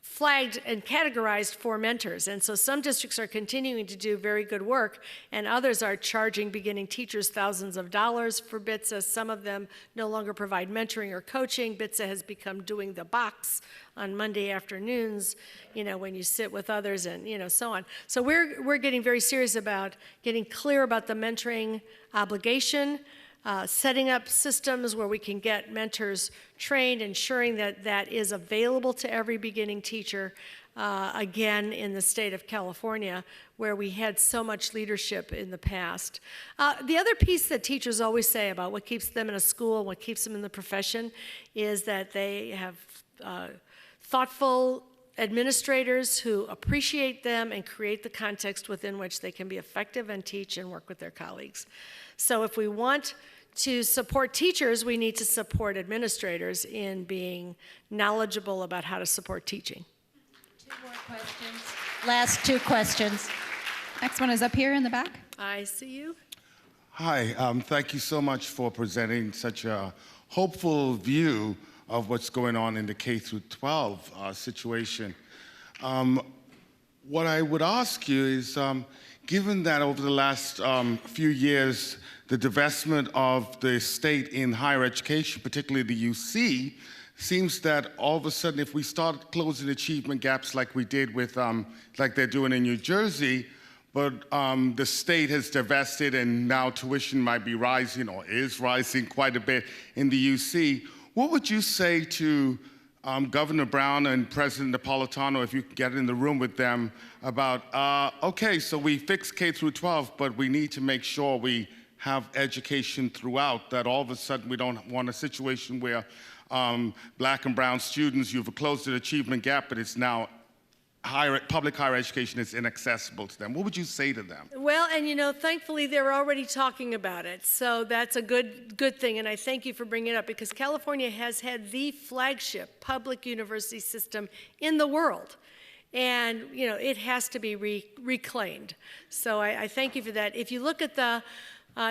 flagged and categorized for mentors. And so some districts are continuing to do very good work, and others are charging beginning teachers thousands of dollars for BITSA. Some of them no longer provide mentoring or coaching. BITSA has become doing the box on Monday afternoons, when you sit with others and, so on. So we're getting very serious about getting clear about the mentoring obligation, setting up systems where we can get mentors trained, ensuring that that is available to every beginning teacher, again, in the state of California, where we had so much leadership in the past. The other piece that teachers always say about what keeps them in a school, what keeps them in the profession, is that they have thoughtful administrators who appreciate them and create the context within which they can be effective and teach and work with their colleagues. So if we want to support teachers, we need to support administrators in being knowledgeable about how to support teaching. 2 more questions. Last 2 questions. Next one is up here in the back. I see you. Hi, thank you so much for presenting such a hopeful view of what's going on in the K through 12 situation. What I would ask you is, given that over the last few years, the divestment of the state in higher education, particularly the UC, seems that all of a sudden, if we start closing achievement gaps like we did with, like they're doing in New Jersey, but the state has divested and now tuition might be rising or is rising quite a bit in the UC, what would you say to Governor Brown and President Napolitano, if you could get in the room with them, about, okay, so we fixed K through 12, but we need to make sure we have education throughout, that all of a sudden we don't want a situation where black and brown students, you've closed an achievement gap, but it's now public higher education is inaccessible to them. What would you say to them? Well, and you know, thankfully they're already talking about it, so that's a good thing, and I thank you for bringing it up, because California has had the flagship public university system in the world, and you know, it has to be reclaimed. So I thank you for that. If you look at the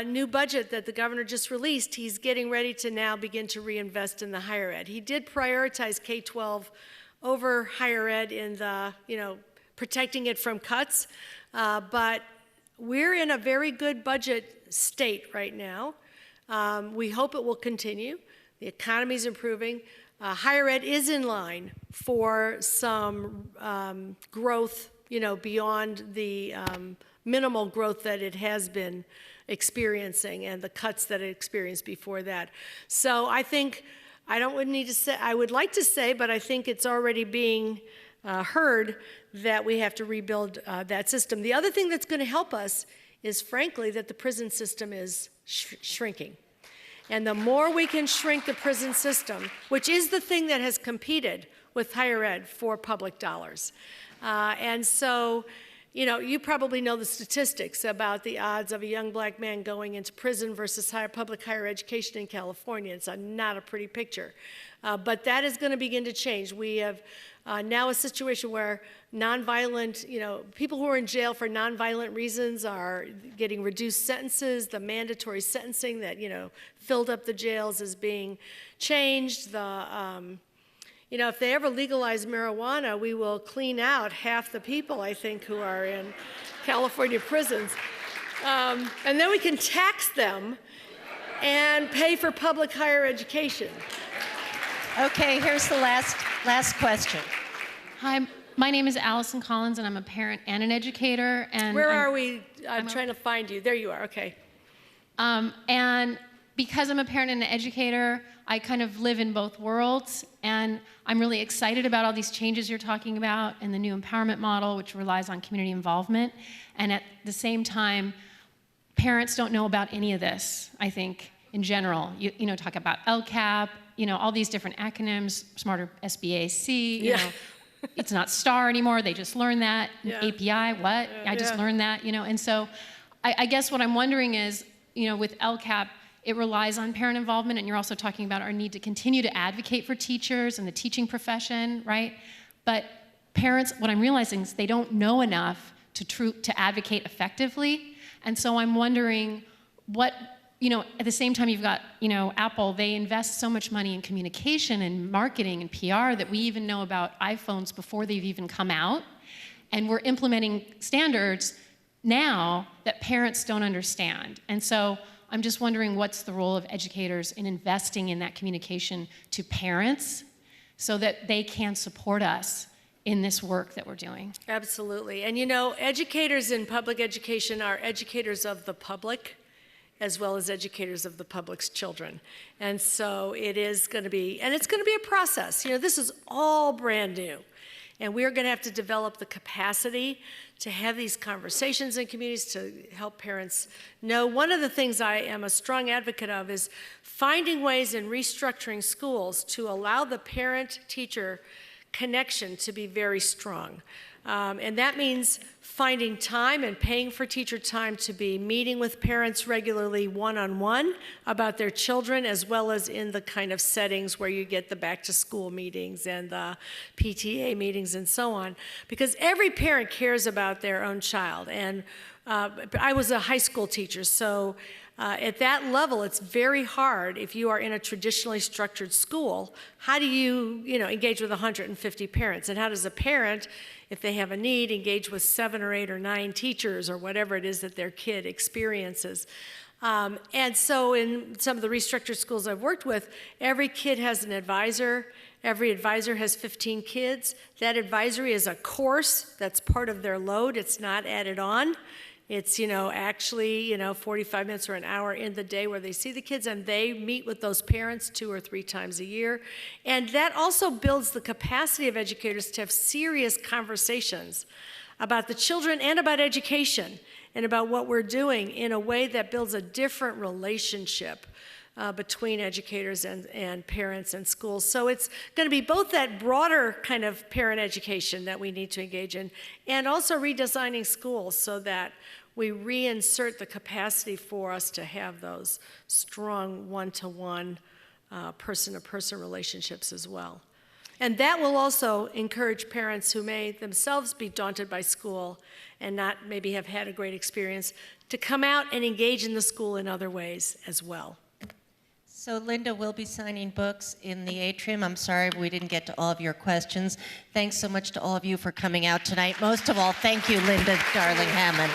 new budget that the governor just released, he's getting ready to now begin to reinvest in the higher ed. He did prioritize K-12 over higher ed in the, you know, protecting it from cuts, but we're in a very good budget state right now. We hope it will continue. The economy's improving. Higher ed is in line for some growth, you know, beyond the minimal growth that it has been experiencing and the cuts that it experienced before that. So I think, I wouldn't need to say, I would like to say, but I think it's already being heard that we have to rebuild that system. The other thing that's going to help us is, frankly, that the prison system is shrinking. And the more we can shrink the prison system, which is the thing that has competed with higher ed for public dollars. And so, you know, you probably know the statistics about the odds of a young black man going into prison versus public higher education in California. It's not a pretty picture. But that is going to begin to change. We have now a situation where nonviolent, you know, people who are in jail for nonviolent reasons are getting reduced sentences. The mandatory sentencing that, you know, filled up the jails is being changed. You know, if they ever legalize marijuana, we will clean out half the people, I think, who are in California prisons. And then we can tax them and pay for public higher education. Okay, here's the last question. Hi, my name is Allison Collins, and I'm a parent and an educator. And where are we? I'm trying to find you. There you are. Okay. And because I'm a parent and an educator, I kind of live in both worlds, and I'm really excited about all these changes you're talking about and the new empowerment model, which relies on community involvement. And at the same time, parents don't know about any of this, I think, in general. You know, talk about LCAP, you know, all these different acronyms, Smarter SBAC, you know, it's not STAR anymore, they just learned that. API, what? I just learned that, you know. And so I guess what I'm wondering is, you know, with LCAP, it relies on parent involvement, and you're also talking about our need to continue to advocate for teachers and the teaching profession, right? But parents, what I'm realizing is they don't know enough to advocate effectively. And so I'm wondering what, you know, at the same time you've got, you know, Apple, they invest so much money in communication and marketing and PR that we even know about iPhones before they've even come out. And we're implementing standards now that parents don't understand. And so I'm just wondering what's the role of educators in investing in that communication to parents so that they can support us in this work that we're doing. Absolutely. And you know, educators in public education are educators of the public as well as educators of the public's children. And so it is going to be, and it's going to be a process. You know, this is all brand new. And we're going to have to develop the capacity to have these conversations in communities to help parents know. One of the things I am a strong advocate of is finding ways in restructuring schools to allow the parent-teacher connection to be very strong. And that means finding time and paying for teacher time to be meeting with parents regularly one-on-one about their children, as well as in the kind of settings where you get the back-to-school meetings and the PTA meetings and so on. Because every parent cares about their own child. And I was a high school teacher, so at that level, it's very hard if you are in a traditionally structured school. How do you, engage with 150 parents? And how does a parent, if they have a need, engage with 7 or 8 or 9 teachers or whatever it is that their kid experiences? And so in some of the restructured schools I've worked with, every kid has an advisor. Every advisor has 15 kids. That advisory is a course that's part of their load. It's not added on. It's, actually, 45 minutes or an hour in the day where they see the kids, and they meet with those parents 2 or 3 times a year. And that also builds the capacity of educators to have serious conversations about the children and about education and about what we're doing in a way that builds a different relationship between educators and parents and schools. So it's going to be both that broader kind of parent education that we need to engage in, and also redesigning schools so that we reinsert the capacity for us to have those strong one-to-one, person-to-person relationships as well. And that will also encourage parents who may themselves be daunted by school and not maybe have had a great experience to come out and engage in the school in other ways as well. So Linda will be signing books in the atrium. I'm sorry we didn't get to all of your questions. Thanks so much to all of you for coming out tonight. Most of all, thank you, Linda Darling-Hammond.